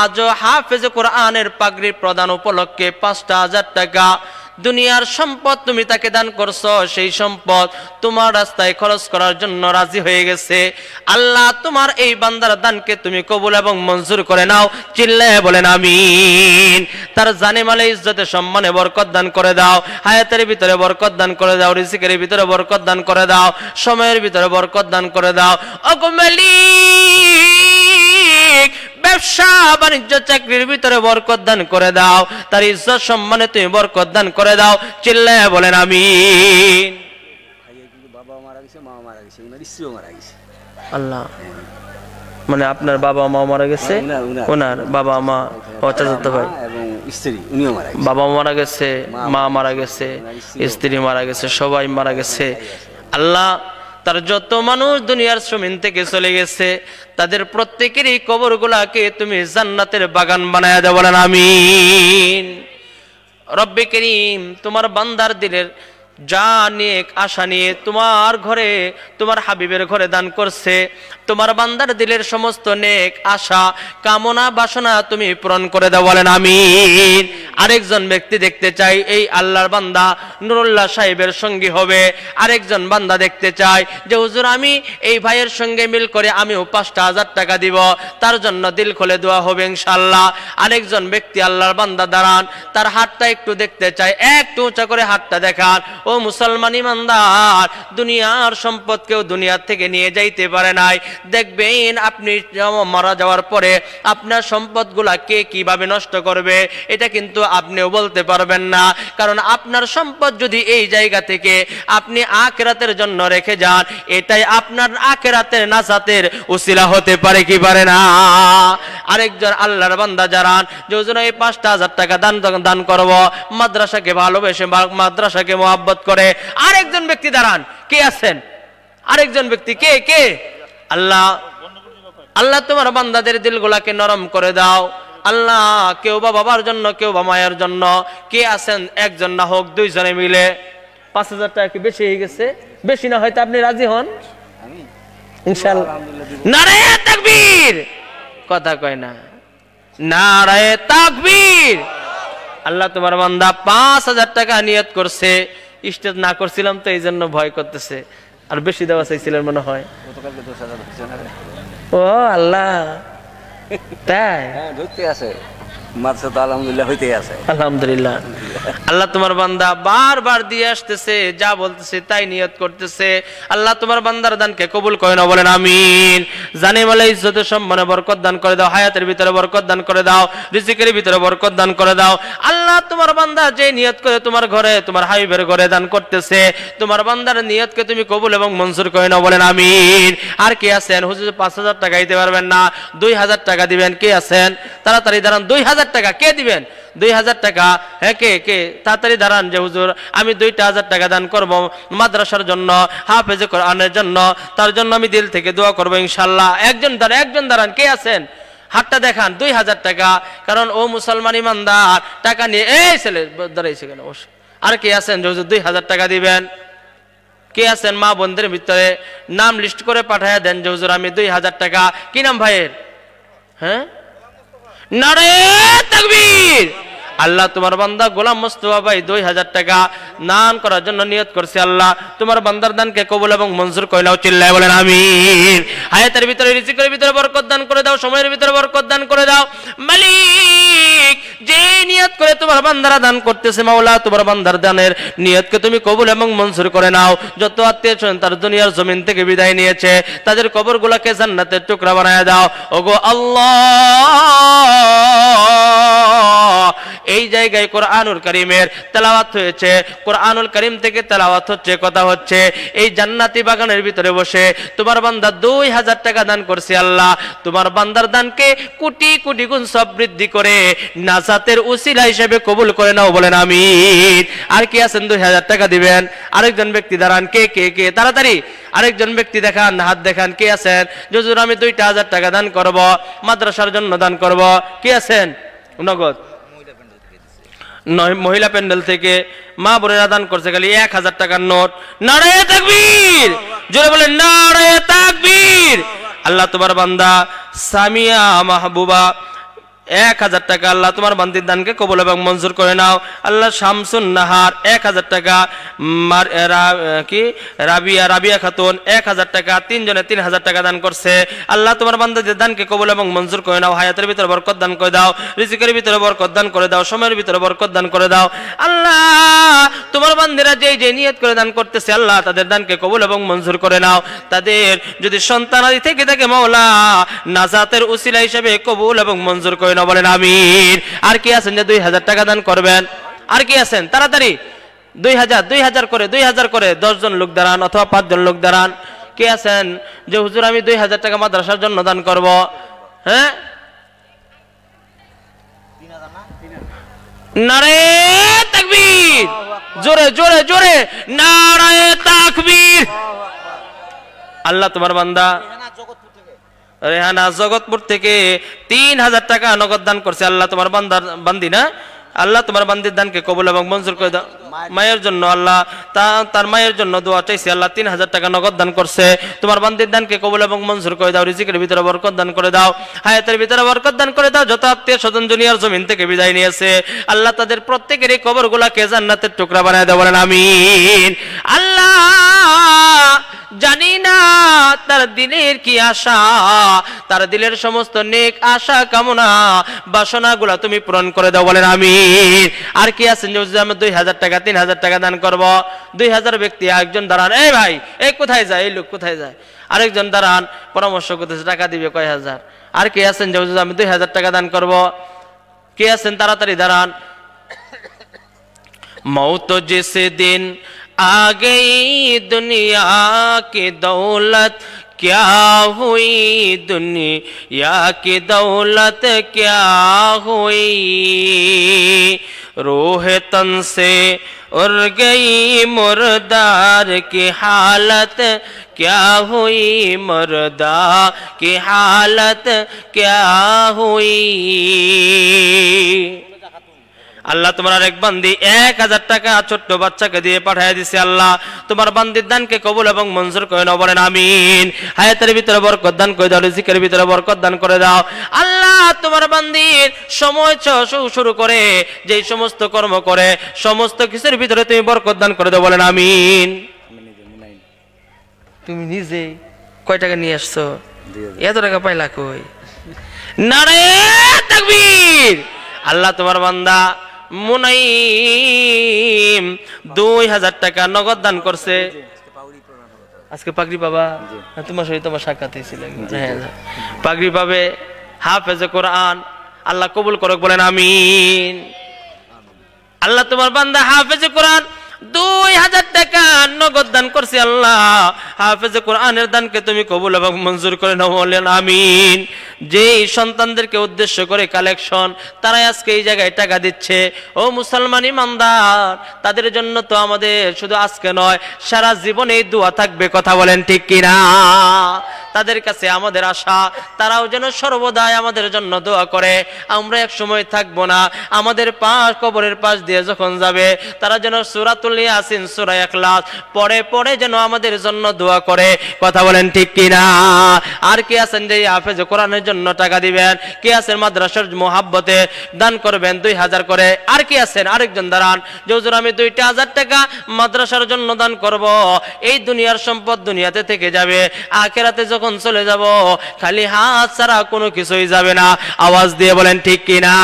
আজও হাফেজ কোরআনের পাগড়ি প্রদান উপলক্ষে 5,000 টাকা দুনিয়ার সম্পদ তুমি তাকে দান করছো, সেই সম্পদ তোমার রাস্তায় খরচ করার জন্য রাজি হয়ে গেছে। আল্লাহ তোমার এই বান্দার দানকে তুমি কবুল এবং মঞ্জুর করে নাও। চিল্লায়ে বলেন আমিন। তার জানে মালে ইজ্জতে সম্মানে বরকত দান করে দাও, হায়াতের ভিতরে বরকত দান করে দাও, রিজিকের ভিতরে বরকত দান করে দাও, সময়ের ভিতরে বরকত দান করে দাও। ওগো মালিক, ব্যবসা বাণিজ্য চাকরির ভিতরে বরকত দান করে দাও, তার ইজ্জত সম্মানে তুমি বরকত দান করে দাও। চিল্লায়ে বলেন আমিন। বাবা মারা গেছে, মা মারা গেছে, ওনার স্ত্রীও মারা গেছে। আল্লাহ, মানে আপনার বাবা মা মারা গেছে, ওনার বাবা মা চাচাতো ভাই এবং স্ত্রী উনিও মারা গেছে। বাবা মারা গেছে, মা মারা গেছে, স্ত্রী মারা গেছে, সবাই মারা গেছে। আল্লাহ তার যত মানুষ দুনিয়ার জমিন থেকে চলে গেছে তাদের প্রত্যেকেরই কবরগুলাকে তুমি জান্নাতের বাগান বানায়া দেও, বলেন আমিন। রব্বে করিম, তোমার বান্দার দিলের যা নেক আশা নিয়ে তোমার ঘরে তোমার হাবিবের ঘরে দান করছে, তোমার বান্দার দিলের সমস্ত নেক আশা কামনা বাসনা তুমি পূরণ করে দাও, বলেন আমিন। আরেকজন ব্যক্তি দেখতে চাই এই আল্লাহর বান্দা নুরুল্লাহ সাহেবের সঙ্গী হবে। আরেকজন বান্দা দেখতে চাই যে হুজুর আমি এই ভাইয়ের সঙ্গে মিল করে আমিও 5,000 টাকা দিব, তার জন্য দিল খুলে দোয়া হবে ইনশাআল্লাহ। আরেকজন ব্যক্তি আল্লাহর বান্দা দাঁড়ান, তার হাতটা একটু দেখতে চাই, একটু উঁচা করে হাতটা দেখান। ও মুসলমান ইমানদার, দুনিয়ার সম্পদ কেউ দুনিয়ার থেকে নিয়ে যাইতে পারে নাই। দেখবেন আপনি মারা যাওয়ার পরে আপনার সম্পদগুলা কে কিভাবে নষ্ট করবে এটা কিন্তু আপনিও বলতে পারবেন না, কারণ আপনার সম্পদ যদি এই জায়গা থেকে আপনি আখিরাতের জন্য রেখে যান, এটাই আপনার আখিরাতের নাজাতের উসিলা হতে পারে কি পারে না। আরেকজন আল্লাহর বান্দা জানান যে হুজুর এই 5,000 টাকা দান করব, মাদ্রাসাকে ভালোবেসে মাদ্রাসাকে মোহাব্বত করে। আরেকজন ব্যক্তি দাঁড়ান, কে আছেন? আরেকজন ব্যক্তি কে কে? আল্লাহ আল্লাহ তোমার বান্দাদের দিলগুলাকে নরম করে দাও আল্লাহ। কেউ বা বাবার জন্য, কেউ বা মায়ের জন্য, কে আছেন? একজন না হোক দুইজনে মিলে 5,000 টাকা কি বেশি হয়ে গেছে? বেশি না হয়তো আপনি রাজি হন ইনশাআল্লাহ। নারায়ে তাকবীর, কথা কয় না, নারায়ে তাকবীর। আল্লাহ তোমার বান্দা 5,000 টাকা নিয়ত করছে, স্টেজ না করছিলাম তো এই জন্য ভয় করতেছে, আর বেশি দেওয়া চাইছিলেন মনে হয়। ও আল্লাহ, তাই ধরতে আছে মাদ্রাসা তো আলহামদুলিল্লাহ হইতেই আছে, আলহামদুলিল্লাহ। আল্লাহ তোমার বান্দা বারবার দিয়ে আসতেছে, যা বলতেছে তাই নিয়ত করতেছে। আল্লাহ তোমার বান্দার দানকে কবুল করে নাও, বলেন আমিন। জানে বলে ইজ্জতে সম্মানে বরকত দান করে দাও, হায়াতের ভিতরে বরকত দান করে দাও, রিজিকের ভিতরে বরকত দান করে দাও। আল্লাহ তোমার বান্দা যে নিয়ত করে তোমার ঘরে তোমার হাবিবের ঘরে দান করতেছে, তোমার বান্দার নিয়তকে তুমি কবুল এবং মঞ্জুর করে নাও, বলেন আমিন। আর কে আছেন হুজুর 5,000 টাকা দিতে পারবেন না, 2,000 টাকা দিবেন? কে আছেন? তাড়াতাড়ি দাঁড়ান। 2,000 টাকা কে দিবেন? 2,000 টাকা, হ্যাঁ কে কে? তাড়াতাড়ি দাঁড়ান যে হুজুর আমি 2,000 টাকা দান করব মাদ্রাসার জন্য, হাফেজে কোরআনের জন্য, তার জন্য আমি দিল থেকে দোয়া করবো ইনশাআল্লাহ। একজন দাঁড়ান, কে আছেন? হাতটা দেখান। 2,000 টাকা, কারণ ও মুসলমান ইমানদার টাকা নিয়ে এই ছেলে দাঁড়াইছে কেন? আর কে আছেন যে হুজুর 2,000 টাকা দিবেন? কে আছেন? মা বোনদের ভিতরে নাম লিস্ট করে পাঠায় দেন যে হুজুর আমি 2,000 টাকা। কি নাম ভাইয়ের? হ্যাঁ, নারায়ে তাকবীর। আল্লাহ তোমার বান্দা গোলাম মোস্তফা ভাই 2,000 টাকা দান করার জন্য নিয়ত করছে। আল্লাহ তোমার বান্দার দানকে কবুল এবং মঞ্জুর করে নাও, চিল্লায় বলেন আমিন। হায়াতের ভিতরে রিজিকের ভিতরে বরকত দান করে দাও, সময়ের ভিতরে বরকত দান করে দাও। মালিক যে নিয়ত করে তোমার বান্দারা দান করতেছে, মাওলা তোমার বান্দার দানের নিয়তকে তুমি কবুল এবং মঞ্জুর করে নাও। যত আত্মীয়স্বজন তার দুনিয়ার জমিন থেকে বিদায় নিয়েছে, তাদের কবরগুলোকে জান্নাতের টুকরা বানায় দাও। ওগো আল্লাহ, এই জায়গায় কোরআনুল কারীমের তেলাওয়াত হয়েছে, কোরআনুল কারীম থেকে তেলাওয়াত হচ্ছে, কথা হচ্ছে। এই জান্নাতি বাগানের ভিতরে বসে তোমার বান্দা 2,000 টাকা দান করছে। আল্লাহ তোমার বান্দার দানকে কোটি কোটি গুণ সব বৃদ্ধি করে নাজাতের উসিলা হিসেবে কবুল করে নাও, বলেন আমিন। আর কি আছেন 2,000 টাকা দিবেন? আরেকজন ব্যক্তি দাঁড়ান, কে কে কে? তাড়াতাড়ি আরেকজন ব্যক্তি দেখান, হাত দেখান। কে আছেন? হুজুর আমি 2,000 টাকা দান করব, মাদ্রাসার জন্য দান করব। কে আছেন? নগদ মহিলা প্যান্ডেল থেকে মা বোনেরা দান করছে খালি 1,000 টাকার নোট। নারায়ে তাকবীর, জোরে বলেন নারায়ে তাকবীর। আল্লাহ তোমার বান্দা সামিয়া মাহবুবা 1,000 টাকা, আল্লাহ তোমার বান্দির দানকে কবুল এবং মঞ্জুর করে নাও। আল্লাহ শামসুন নাহার 1,000 টাকা, রাবিয়া খাতুন 1,000 টাকা, তিনজনে 3,000 টাকা দান করছে। আল্লাহ তোমার বান্দাদের দানকে কবুল এবং মঞ্জুর করে নাও। হায়াতের ভিতরে বরকত দান করে দাও, রিজিকের ভিতরে বরকত দান করে দাও, সময়ের ভিতরে বরকত দান করে দাও। আল্লাহ তোমার বান্দিরা যে নিয়ত করে দান করতেছে, আল্লাহ তাদের দানকে কবুল এবং মঞ্জুর করে নাও। তাদের যদি সন্তানাদি থেকে থাকে মাওলা নাজাতের উসিলা হিসেবে কবুল এবং মঞ্জুর করে নাও, বলেন আমিন। আর কি আছেন যে 2,000 টাকা দান করবেন? আর কি আছেন? তাড়াতাড়ি 2,000 করে 10 জন লোক দাঁড়ান অথবা 5 জন লোক দাঁড়ান। কে আছেন যে হুজুর আমি 2,000 টাকা মাদ্রাসার জন্য দান করব? হ্যাঁ, নারায়ে তাকবীর, জোরে জোরে জোরে নারায়ে তাকবীর। আল্লাহ তোমার বান্দা রেহানা জগৎপুর থেকে 3,000 টাকা নগদ দান করছে। আল্লাহ তোমার বান্দি না আল্লাহ তোমার বান্দির দানকে কবুল এবং মঞ্জুর করে দাও। মায়ের জন্য আল্লাহ তার মায়ের জন্য দোয়া চাইছি আল্লাহ 3000 টাকা নগদ দান করছে, তোমার বান্দির দানকে কবুল এবং মঞ্জুর করে দাও, রিজিকের ভিতরে বরকত দান করে দাও, হায়াতের ভিতরে বরকত দান করে দাও। যত আত্মীয় স্বজন দুনিয়ার জমিন থেকে বিদায় নিয়েছে আল্লাহ তাদের প্রত্যেকেরই কবরগুলোকে জান্নাতের টুকরা বানায় দাও, বলেন আমিন। আল্লাহ জানি না তার দিলের কি আশা, তার দিলের সমস্ত নেক আশা কামনা বাসনাগুলা তুমি পূরণ করে দাও, বলেন আমিন। আর কি আছেন যে আমি 2000 টাকা 3000 টাকা দান করব? 2000 ব্যক্তি, একজন দাঁড়ান, এই ভাই এই কোথায় যায়, এই লোক কোথায় যায়? আরেকজন দাঁড়ান, পরামর্শ করতেছে টাকা দিবে কয় হাজার। আর কে আছেন যে আমি 2000 টাকা দান করব? কে আছেন তাড়াতাড়ি দাঁড়ান। मौत जिस दिन आ गई दुनिया की दौलत क्या हुई, दुनिया की दौलत क्या हुई, रूह तन से उड़ गई मुर्दार की हालत क्या हुई, मुर्दा की हालत क्या हुई। আল্লাহ তোমার এক বান্দি 1000 টাকা ছোট্ট বাচ্চাকে দিয়ে পাঠিয়ে দিছে, আল্লাহ তোমার বান্দির দানকে কবুল এবং মঞ্জুর করে নাও, বলেন আমিন। হায়াতের ভিতরে বরকত দান করে দাও, রিজিকের ভিতরে বরকত দান করে দাও। আল্লাহ তোমার বান্দির সময় শুরু করে যেই সমস্ত কর্ম করে সমস্ত কিছুর ভিতরে তুমি বরকত দান করে দাও, বলেন আমিন। তুমি নিজে কয় টাকা নিয়ে আসছো? এত টাকা পাইলা কই? নারে তাকবীর। আল্লাহ তোমার বান্দা মুনাইম 2000 টাকা নগদ দান করছে। আজকে পাগড়ি পাবা? তোমার সাথে তোমার সাক্ষাৎ হয়েছিল, পাগড়ি পাবে, হাফেজে কোরআন আল্লাহ কবুল করুক, বলেন আমিন। আল্লাহ তোমার বান্দা হাফেজে কোরআন 2000 টাকা নগদ দান করছে, আল্লাহ হাফেজে কোরআনের দানকে তুমি কবুল এবং মঞ্জুর করে নাও, বলেন আমিন। যেই সন্তানদেরকে উদ্দেশ্য করে কালেকশন, তারাই আজকে এই জায়গায় টাকা দিচ্ছে। ও মুসলমান ইমানদার, তাদের জন্য তো আমাদের শুধু আজকে নয় সারা জীবন এই দোয়া থাকবে, কথা বলেন ঠিক কিনা? তাদের কাছে আমাদের আশা তারাও যেন সর্বদাই আমাদের জন্য দোয়া করে। আমরা এক সময় থাকবো না, আমাদের পাশ কবরের পাশ দিয়ে যখন যাবে তারা যেন সূরাতুল ইয়াসিন সূরা ইখলাস পড়ে পড়ে যেন আমাদের জন্য দোয়া করে, কথা বলেন ঠিক কিনা? আর কি আছেন যে হাফেজ কোরআনের জন্য টাকা দিবেন? কে আছেন মাদ্রাসার মোহাব্বতে দান করবেন 2000 করে? আর কি আছেন? আরেকজন দাঁড়ান, যে হুজুর আমি 2000 টাকা মাদ্রাসার জন্য দান করব। এই দুনিয়ার সম্পদ দুনিয়াতে থেকে যাবে, আখিরাতে যখন চলে যাব খালি হাত ছাড়া কোনো কিছুই যাবে না, আওয়াজ দিয়ে বলেন ঠিক কিনা?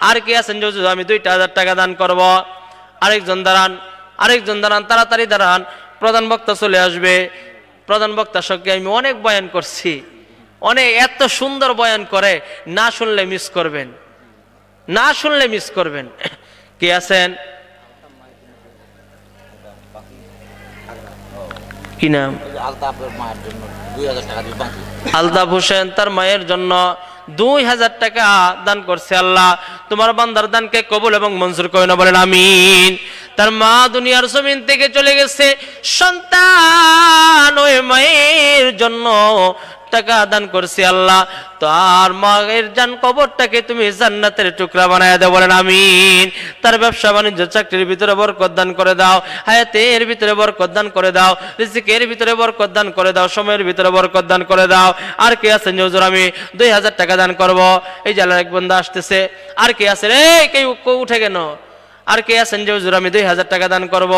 আর কি আছেন যে হুজুর আমি 2000 টাকা দান করব? আরেকজন দাঁড়ান, আরেকজন দাঁড়ান, তাড়াতাড়ি দাঁড়ান, প্রধান বক্তা চলে আসবে। প্রধান বক্তার সঙ্গে আমি অনেক বয়ান করছি, অনেক এত সুন্দর বয়ান করে, না শুনলে মিস করবেন, না শুনলে মিস করবেন। কে আছেন? কি নাম? আলতাফ হোসেন, তার মায়ের জন্য 2000 টাকা দান করছে। আল্লাহ তোমার বান্দার দানকে কবুল এবং মঞ্জুর করে নাও, বলেন আমিন। তার মা দুনিয়ার জমিন থেকে চলে গেছে, সন্তান ওই মায়ের জন্য টাকা দান করছি। আল্লাহ তার মায়ের জান কবরটাকে তুমি জান্নাতের টুকরা বানায় দাও, বলেন আমিন। তার ব্যবসা বাণিজ্য চাকরির ভিতরে বরকত দান করে দাও, হায়াতের ভিতরে বরকত দান করে দাও, রিজিকের ভিতরে বরকত দান করে দাও, সময়ের ভিতরে বরকত দান করে দাও। আর কে আছেন যে হুজুর আমি 2000 টাকা দান করব? এই যে আল্লাহর এক বান্দা আসতেছে। আর কে আছেন? এই কেউ উঠে কেন? আর কে আছেন যে হুজুর আমি 2000 টাকা দান করব?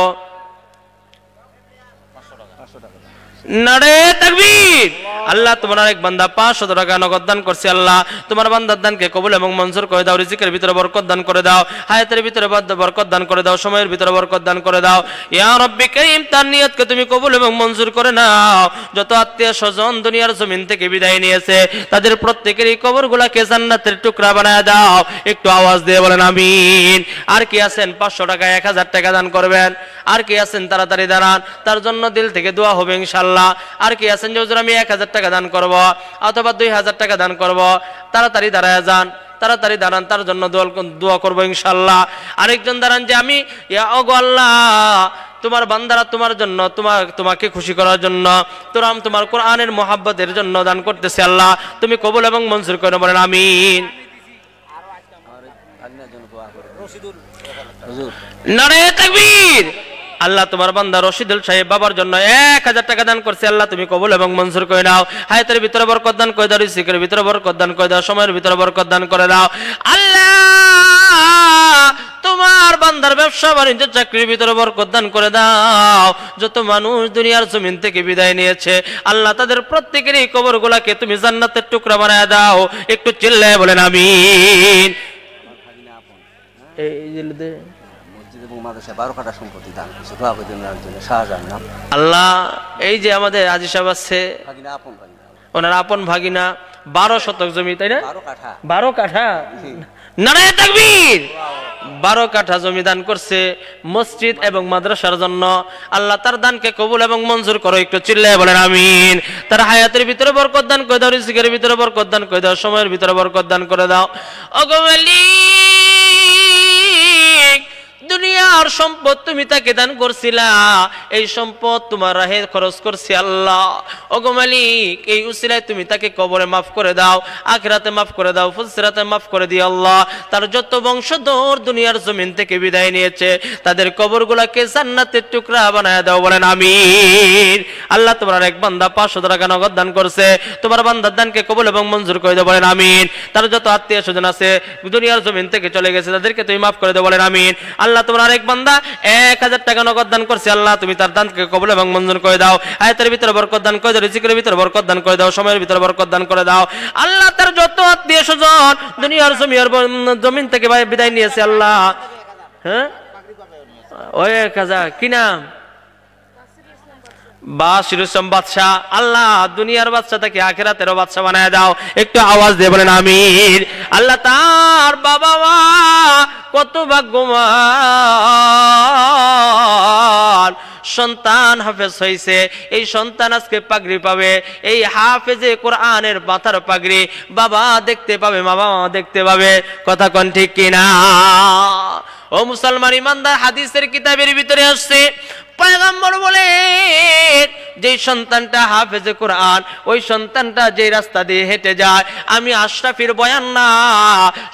নারে তাকবীর। আল্লাহ তোমার এক বান্দা 500 টাকা নগদ দান করছে। আল্লাহ তোমার বান্দার দানকে কবুল এবং মঞ্জুর করে দাও, রিজিকের ভিতরে বরকত দান করে দাও, হায়াতের ভিতরে বরকত দান করে দাও, সময়ের ভিতরে বরকত দান করে দাও। ইয়া রব্বি কারীম, তার নিয়তকে তুমি কবুল এবং মঞ্জুর করে নাও। যত আত্মীয় স্বজন দুনিয়ার জমিন থেকে বিদায় নিয়েছে তাদের প্রত্যেকেরই কবরগুলোকে জান্নাতের টুকরা বানায় দাও। একটু আওয়াজ দিয়ে বলেন আমিন। আর কি আছেন 500 টাকা 1000 টাকা দান করবেন? আর কি আছেন তাড়াতাড়ি দাঁড়ান, তার জন্য দিল থেকে দোয়া হবে ইনশাআল্লাহ। আর কি আছেন যে হুজুর আমি 1000 টাকা দান করব অথবা 2000 টাকা দান করব? তাড়াতাড়ি দাঁড়ায় যান, তাড়াতাড়ি দাঁড়ান, তার জন্য দোয়া করবো ইনশাআল্লাহ। আরেকজন দাঁড়ান, যে আমি ইয়া ওগো আল্লাহ তোমার বান্দারা তোমার জন্য তোমাকে খুশি করার জন্য তোমার কোরআনের মোহাব্বতের জন্য দান করতেছে। আল্লাহ তুমি কবুল এবং মঞ্জুর করে বলেন আমিন। আমার ভাগনার জন্য দোয়া করে হুজুর। নারে তাকবীর। আল্লাহ তোমার বান্দা রশিদুল সাহেব বাবার জন্য 1000 টাকা দান করছে, আল্লাহ তুমি কবুল এবং মঞ্জুর করে নাও। হায়াতের ভিতরে বরকত দান করে দাও, রিজিকের ভিতরে বরকত দান করে দাও, সময়ের ভিতরে বরকত দান করে দাও। আল্লাহ তোমার বান্দার ব্যবসা বাণিজ্য চাকরির ভিতরে বরকত দান করে দাও। যত মানুষ দুনিয়ার জমিন থেকে বিদায় নিয়েছে আল্লাহ তাদের প্রত্যেকেরই কবরগুলোকে তুমি জান্নাতের টুকরা বানায় দাও। একটু চিল্লায় বলেন আমিন। আমার ভাগিনা আপন এই যে মসজিদ এবং মাদ্রাসা 12 কাঠা সম্পত্তি দান করছে, দোয়া করে দেন ওনার জন্য। শাহজাহান নাম। আল্লাহ এই যে আমাদের আজি সাহেব আছে, ভাগিনা আপন ভাগিনা ওনার আপন ভাগিনা 12 শতক জমি, তাই না? 12 কাঠা 12 কাঠা। নারে তাকবীর। 12 কাঠা জমি দান করছে মসজিদ এবং মাদ্রাসার জন্য। আল্লাহ তার দানকে কবুল এবং মঞ্জুর করো। একটু চিল্লায় বলেন আমিন। তার হায়াতের ভিতরে বরকত দান করে দাও, রিজিকের ভিতরে বরকত দান করে দাও, সময়ের ভিতরে বরকত দান করে দাও। ওগো মালিক, দুনিয়ার সম্পদ তুমি তাকে দান করছিলা, এই সম্পদ তোমার রাহে খরচ করছি আল্লাহ। ওগো মালিক, এই উসিলায় তুমি তাকে কবরে মাফ করে দাও, আখিরাতে মাফ করে দাও, ফুলসিরাতে মাফ করে দিও আল্লাহ। তার যত বংশধর দুনিয়ার জমিন থেকে বিদায় নিয়েছে তাদের কবরগুলোকে জান্নাতের টুকরা বানায় দাও, বলেন আমিন। আল্লাহ তোমার এক বান্দা 500 টাকা নগদ দান করছে, তোমার বান্দার দানকে কবুল এবং মঞ্জুর করে দাও, বলেন আমিন। তার যত আত্মীয় স্বজন আছে দুনিয়ার জমিন থেকে চলে গেছে তাদেরকে তুমি মাফ করে দাও, বলেন আমিন। আল্লাহ তোমার আরেক বান্দা 1000 টাকা নগদ দান করছে, আল্লাহ তুমি তার দানকে কবুল এবং মঞ্জুর করে দাও। আয়াতের ভিতরে বরকত দান করে দাও, রিজিকের ভিতরে বরকত দান করে দাও, সময়ের ভিতরে বরকত দান করে দাও। আল্লাহ তার যত আত্মীয় স্বজন দুনিয়ার জমিন থেকে বিদায় নিয়েছে আল্লাহ, হ্যাঁ ওই 1000 কি নাম? বাশির ইসলাম বাদশাহ। আল্লাহ দুনিয়ার বাদশা থেকে আখিরাতেরও বাদশা বানায় দাও। একটু আওয়াজ দিয়ে বলেন আমিন। আল্লাহ তার বাবা মা কত ভাগ্যবান, সন্তান হাফেজ হয়েছে, এই সন্তান আজকে পাগড়ি পাবে। এই হাফেজে কোরআনের মাথার পাগড়ি বাবা দেখতে পাবে, বাবা মা দেখতে পাবে। কথা কোন ঠিক কিনা? ও মুসলমান ইমানদার, হাদিসের কিতাবের ভিতরে আসছে পয়গম্বর বলেন যে সন্তানটা হাফেজে কোরআন, ওই সন্তানটা যে রাস্তা দিয়ে হেঁটে যায়, আমি আশরাফির বয়ান না,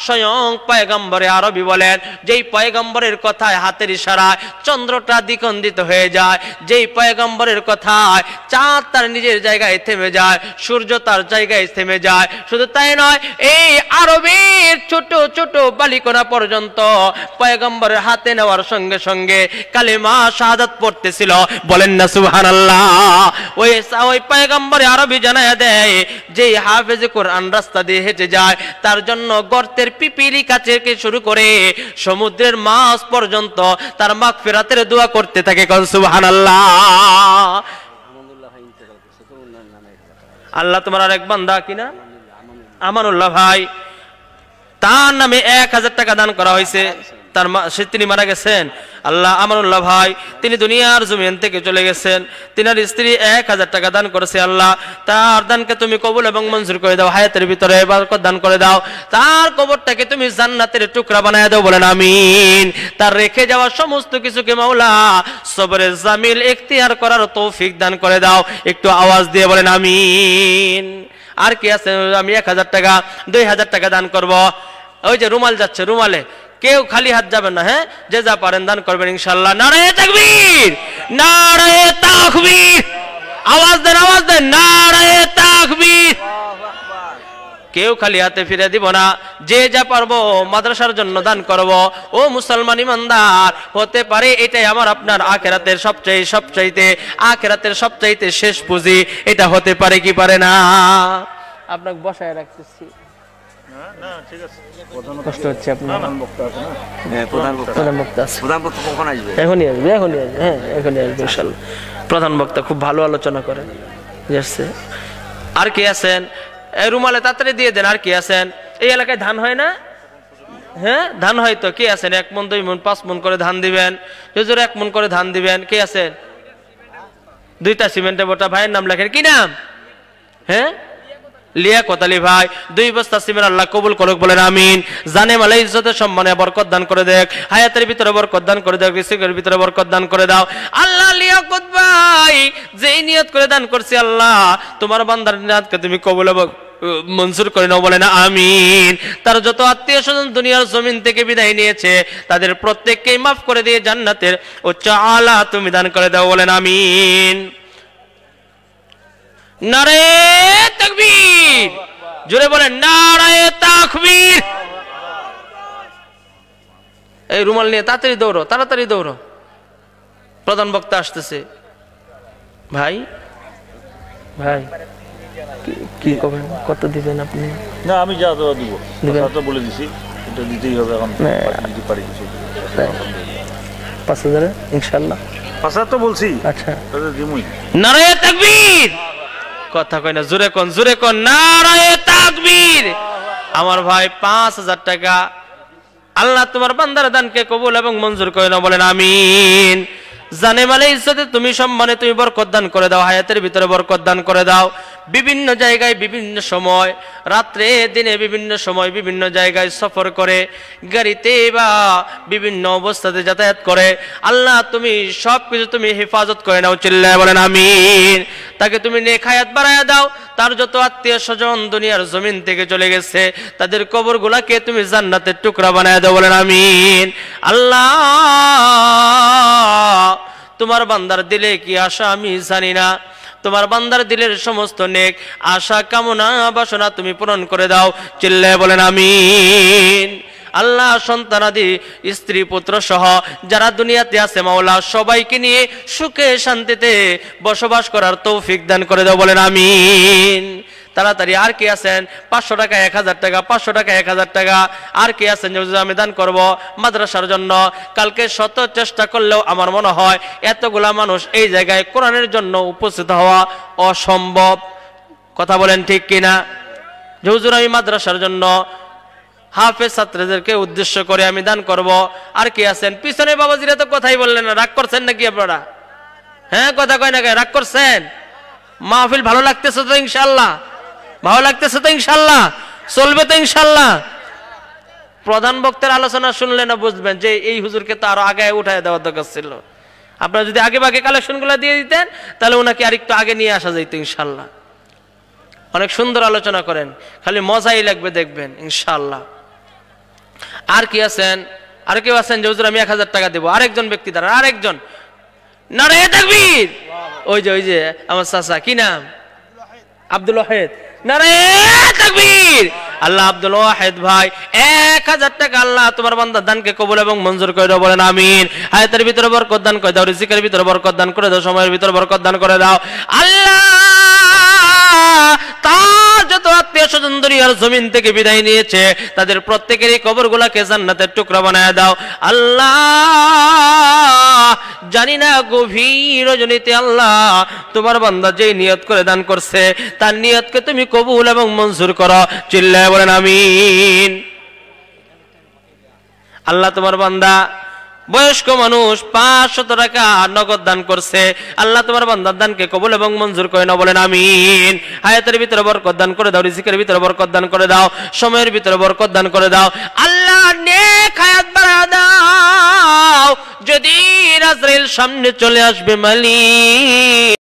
স্বয়ং পয়গম্বরে আরবি বলেন যেই পয়গম্বরের কথায় হাতের ইশারায় চন্দ্রটা দ্বিখণ্ডিত হয়ে যায়, যেই পয়গম্বরের কথায় চাঁদ তার নিজের জায়গায় থেমে যায়, সূর্য তার জায়গায় থেমে যায়। শুধু তাই নয়, এই আরবের ছোট ছোট বালিকণা পর্যন্ত পয়গম্বরের হাতে নেওয়ার সঙ্গে সঙ্গে কালেমা শাহাদাত পড়তেছিল, বলেন না সুবহানাল্লাহ। ওই পয়গম্বরে আরবি জানায়া দেয় যে হাফেজে কোরআন রাস্তা দিয়ে হেঁটে যায় তার জন্য গর্তের পিপিলি কাছেকে শুরু করে সমুদ্রের মাছ পর্যন্ত তার মাগফিরাতের দোয়া করতে থাকে, কোন সুবহানাল্লাহ। আল্লাহ তোমার আরেক বান্দা কিনা আমানুল্লাহ ভাই, তার নামে 1000 টাকা দান করা হয়েছে। তিনি মারা গেছেন। আল্লাহ আমানুল্লাহ ভাই তিনি দুনিয়ার জমিন থেকে চলে গেছেন, তিনার স্ত্রী 1000 টাকা দান করেছে। আল্লাহ তার দানকে তুমি কবুল এবং মঞ্জুর করে দাও, হায়াতের ভিতরে বরকত দান করে দাও, তার কবরটাকে তুমি জান্নাতের টুকরা বানায় দাও, বলেন আমিন। তার রেখে যাওয়া সমস্ত কিছুকে মাওলা সবরে জামিল ইখতিয়ার করার তৌফিক দান করে দাও। একটু আওয়াজ দিয়ে বলেন আমিন। আর কি আছে? আমি 1000 টাকা 2000 টাকা দান করব। ওই যে রুমাল যাচ্ছে, রুমালে কেউ খালি হাত যাবেন না, হ্যাঁ, যে যা পারেন দান করবেন ইনশাআল্লাহ। নারায়ে তাকবীর, নারায়ে তাকবীর, আওয়াজ দেন, আওয়াজ দেন, নারায়ে তাকবীর। কেউ খালি হাতে ফিরে দিব না, যে যা পারবো মাদ্রাসার জন্য দান করব। ও মুসলমান ইমানদার, হতে পারে এটাই আমার আপনার আখিরাতের সবচাইতে শেষ পুঁজি, এটা হতে পারে কি পারে না? আপনাকে বসায় রাখতেছি, কষ্ট হচ্ছে আপনার। প্রধান বক্তা কখন আসবে? এখনই আসবে, হ্যাঁ এখনই আসবে ইনশাআল্লাহ। প্রধান বক্তা খুব ভালো আলোচনা করে। আর কি আছেন? এই রুমালে তাড়াতাড়ি দিয়ে দেন। আর কি আছেন? এই এলাকায় ধান হয় না? হ্যাঁ ধান হয় তো। কে আছেন? 1 মণ 2 মণ 5 মণ করে ধান দিবেন, হুজুর 1 মণ করে ধান দিবেন। কে আছেন? 2টা সিমেন্টের বোটা। ভাইয়ের নাম লেখেন, কি নাম? হ্যাঁ লিয়াকত আলী ভাই। 2 বস্তা সিমেন্ট আল্লাহ কবুল করুক, বলেন আমিন। জানে মালে ইজ্জতের সম্মানে বরকত দান করে দেখ, হায়াতের ভিতরে বরকত দান করে দেখ, রিজিকের ভিতরে বরকত দান করে দাও। আল্লাহ লিয়াকত ভাই যেই নিয়ত করে দান করছি, আল্লাহ তোমার বান্দার নিয়তকে তুমি কবুল এবং মঞ্জুর করে নাও, বলেন আমিন। তার যত আত্মীয় স্বজন দুনিয়ার জমিন থেকে বিদায় নিয়েছে তাদের প্রত্যেককেই মাফ করে দিয়ে জান্নাতের উচ্চ আলা তুমি দান করে দাও, বলেন আমিন। নারে তাকবীর, জোরে বলেন নারে তাকবীর। এই রুমাল নিয়ে তাড়াতাড়ি দৌড়ো, তাড়াতাড়ি দৌড়ো, প্রধান বক্তা আসতেছে। ভাই ভাই কি করবেন, কত দিবেন আপনি? না আমি যা দেওয়া দিব, কথা বলে দিছি, এটা দিতেই হবে এখন, দিতে পারি কিছু 5,000 ইনশাআল্লাহ। 5,000 তো বলছি। আচ্ছা দিমুই। নারে তাকবীর, কথা কয় না, জোরে কোন, জোরে কোন, নারে তাকবীর। আমার ভাই 5,000 টাকা আল্লাহ তোমার বান্দার দানকে কবুল এবং মঞ্জুর করে নাও, বলেন আমিন। জানে মালে ইজ্জতে তুমি সম্মানে তুমি বরকত দান করে দাও, হায়াতের ভিতরে বরকত দান করে দাও। বিভিন্ন জায়গায় বিভিন্ন সময়, রাত্রে দিনে বিভিন্ন সময় বিভিন্ন জায়গায় সফর করে, গাড়িতে বা বিভিন্ন অবস্থাতে যাতায়াত করে, আল্লাহ তুমি সব কিছু তুমি হেফাজত করে নাও, চিল্লায় বলেন আমিন। তাকে তুমি নেক হায়াত বাড়ায়া দাও। তার যত আত্মীয় স্বজন দুনিয়ার জমিন থেকে চলে গেছে তাদের কবরগুলাকে তুমি জান্নাতের টুকরা বানায় দাও, বলেন আমিন। আল্লাহ তোমার বান্দার দিলে কি আশা আমি জানি না, তোমার বান্দার দিলের সমস্ত নেক আশা কামনা বাসনা তুমি পূরণ করে দাও, চিল্লায় বলেন আমিন। আল্লাহ সন্তানাদি স্ত্রী পুত্র সহ যারা দুনিয়াতে আছে মাওলা সবাইকে নিয়ে সুখে শান্তিতে বসবাস করার তৌফিক দান করে দাও, বলেন আমিন। তাড়াতাড়ি আর কি আছেন? 500 টাকা 1,000 টাকা, 500 টাকা 1,000 টাকা। আর কি আছেন যে আমি দান করব মাদ্রাসার জন্য? কালকে শত চেষ্টা করলেও আমার মনে হয় এতগুলা মানুষ এই জায়গায় কোরআনের জন্য উপস্থিত হওয়া অসম্ভব। কথা বলেন ঠিক কিনা? যে হুজুর আমি মাদ্রাসার জন্য হাফেজ ছাত্রদেরকে উদ্দেশ্য করে আমি দান করব। আর কি আছেন? পিছনে বাবাজিরা তো কথাই বললেন না, রাগ করছেন নাকি আপনারা? হ্যাঁ কথা কয় না, রাগ করছেন? মাহফিল ভালো লাগতেছে তো ইনশাআল্লাহ? ভালো লাগতেছে তো ইনশাআল্লাহ? চলবে তো ইনশাআল্লাহ? প্রধান বক্তার আলোচনা শুনলে না বুঝবেন যে এই হুজুরকে তো আরো আগে উঠায় দেওয়ার দরকার ছিল। আপনারা যদি আগে ভাগে কালেকশনগুলো দিয়ে দিতেন তাহলে ওনাকে আরেকটু আগে নিয়ে আসা যেত ইনশাআল্লাহ। অনেক সুন্দর আলোচনা করেন, খালি মজাই লাগবে দেখবেন ইনশাআল্লাহ। আর কি আছেন? আর কেউ আছেন যে হুজুর আমি 1,000 টাকা দেবো? আরেকজন ব্যক্তি দ্বারা, আরেকজন। নারে তাকবীর। ওই যে আমার চাচা, কি নাম? আব্দুল ওয়াহেদ। নারে তাকবীর। আল্লাহ আব্দুল ওয়াহেদ ভাই 1,000 টাকা আল্লাহ তোমার বান্দার দানকে কবুল এবং মঞ্জুর করে দাও, বলেন আমিন। হায়াতের ভিতরে বরকত দান করে দাও, রিজিকের ভিতরে বরকত দান করে দাও, সময়ের ভিতরে বরকত দান করে দাও। আল্লাহ তার যত আত্মীয় স্বজন দুনিয়ার জমিন থেকে বিদায় নিয়েছে তাদের প্রত্যেকেরই কবরগুলাকে জান্নাতের টুকরা বানায় দাও। আল্লাহ জানি না গভীর রজনীতে আল্লাহ তোমার বান্দা যেই নিয়ত করে দান করছে তার নিয়তকে তুমি কবুল এবং মঞ্জুর করো, চিল্লায় বলেন আমিন। আল্লাহ তোমার বান্দা বয়স্ক মানুষ 500 টাকা নগদ দান করছে, আল্লাহ তোমার বান্দার দানকে কবুল এবং মঞ্জুর করে নাও, বলেন আমিন। হায়াতের ভিতরে বরকত দান করে দাও, রিজিকের ভিতরে বরকত দান করে দাও, সময়ের ভিতরে বরকত দান করে দাও। আল্লাহ নেক হায়াত বাড়া দাও। যদি আজরাইল সামনে চলে আসবে মালিক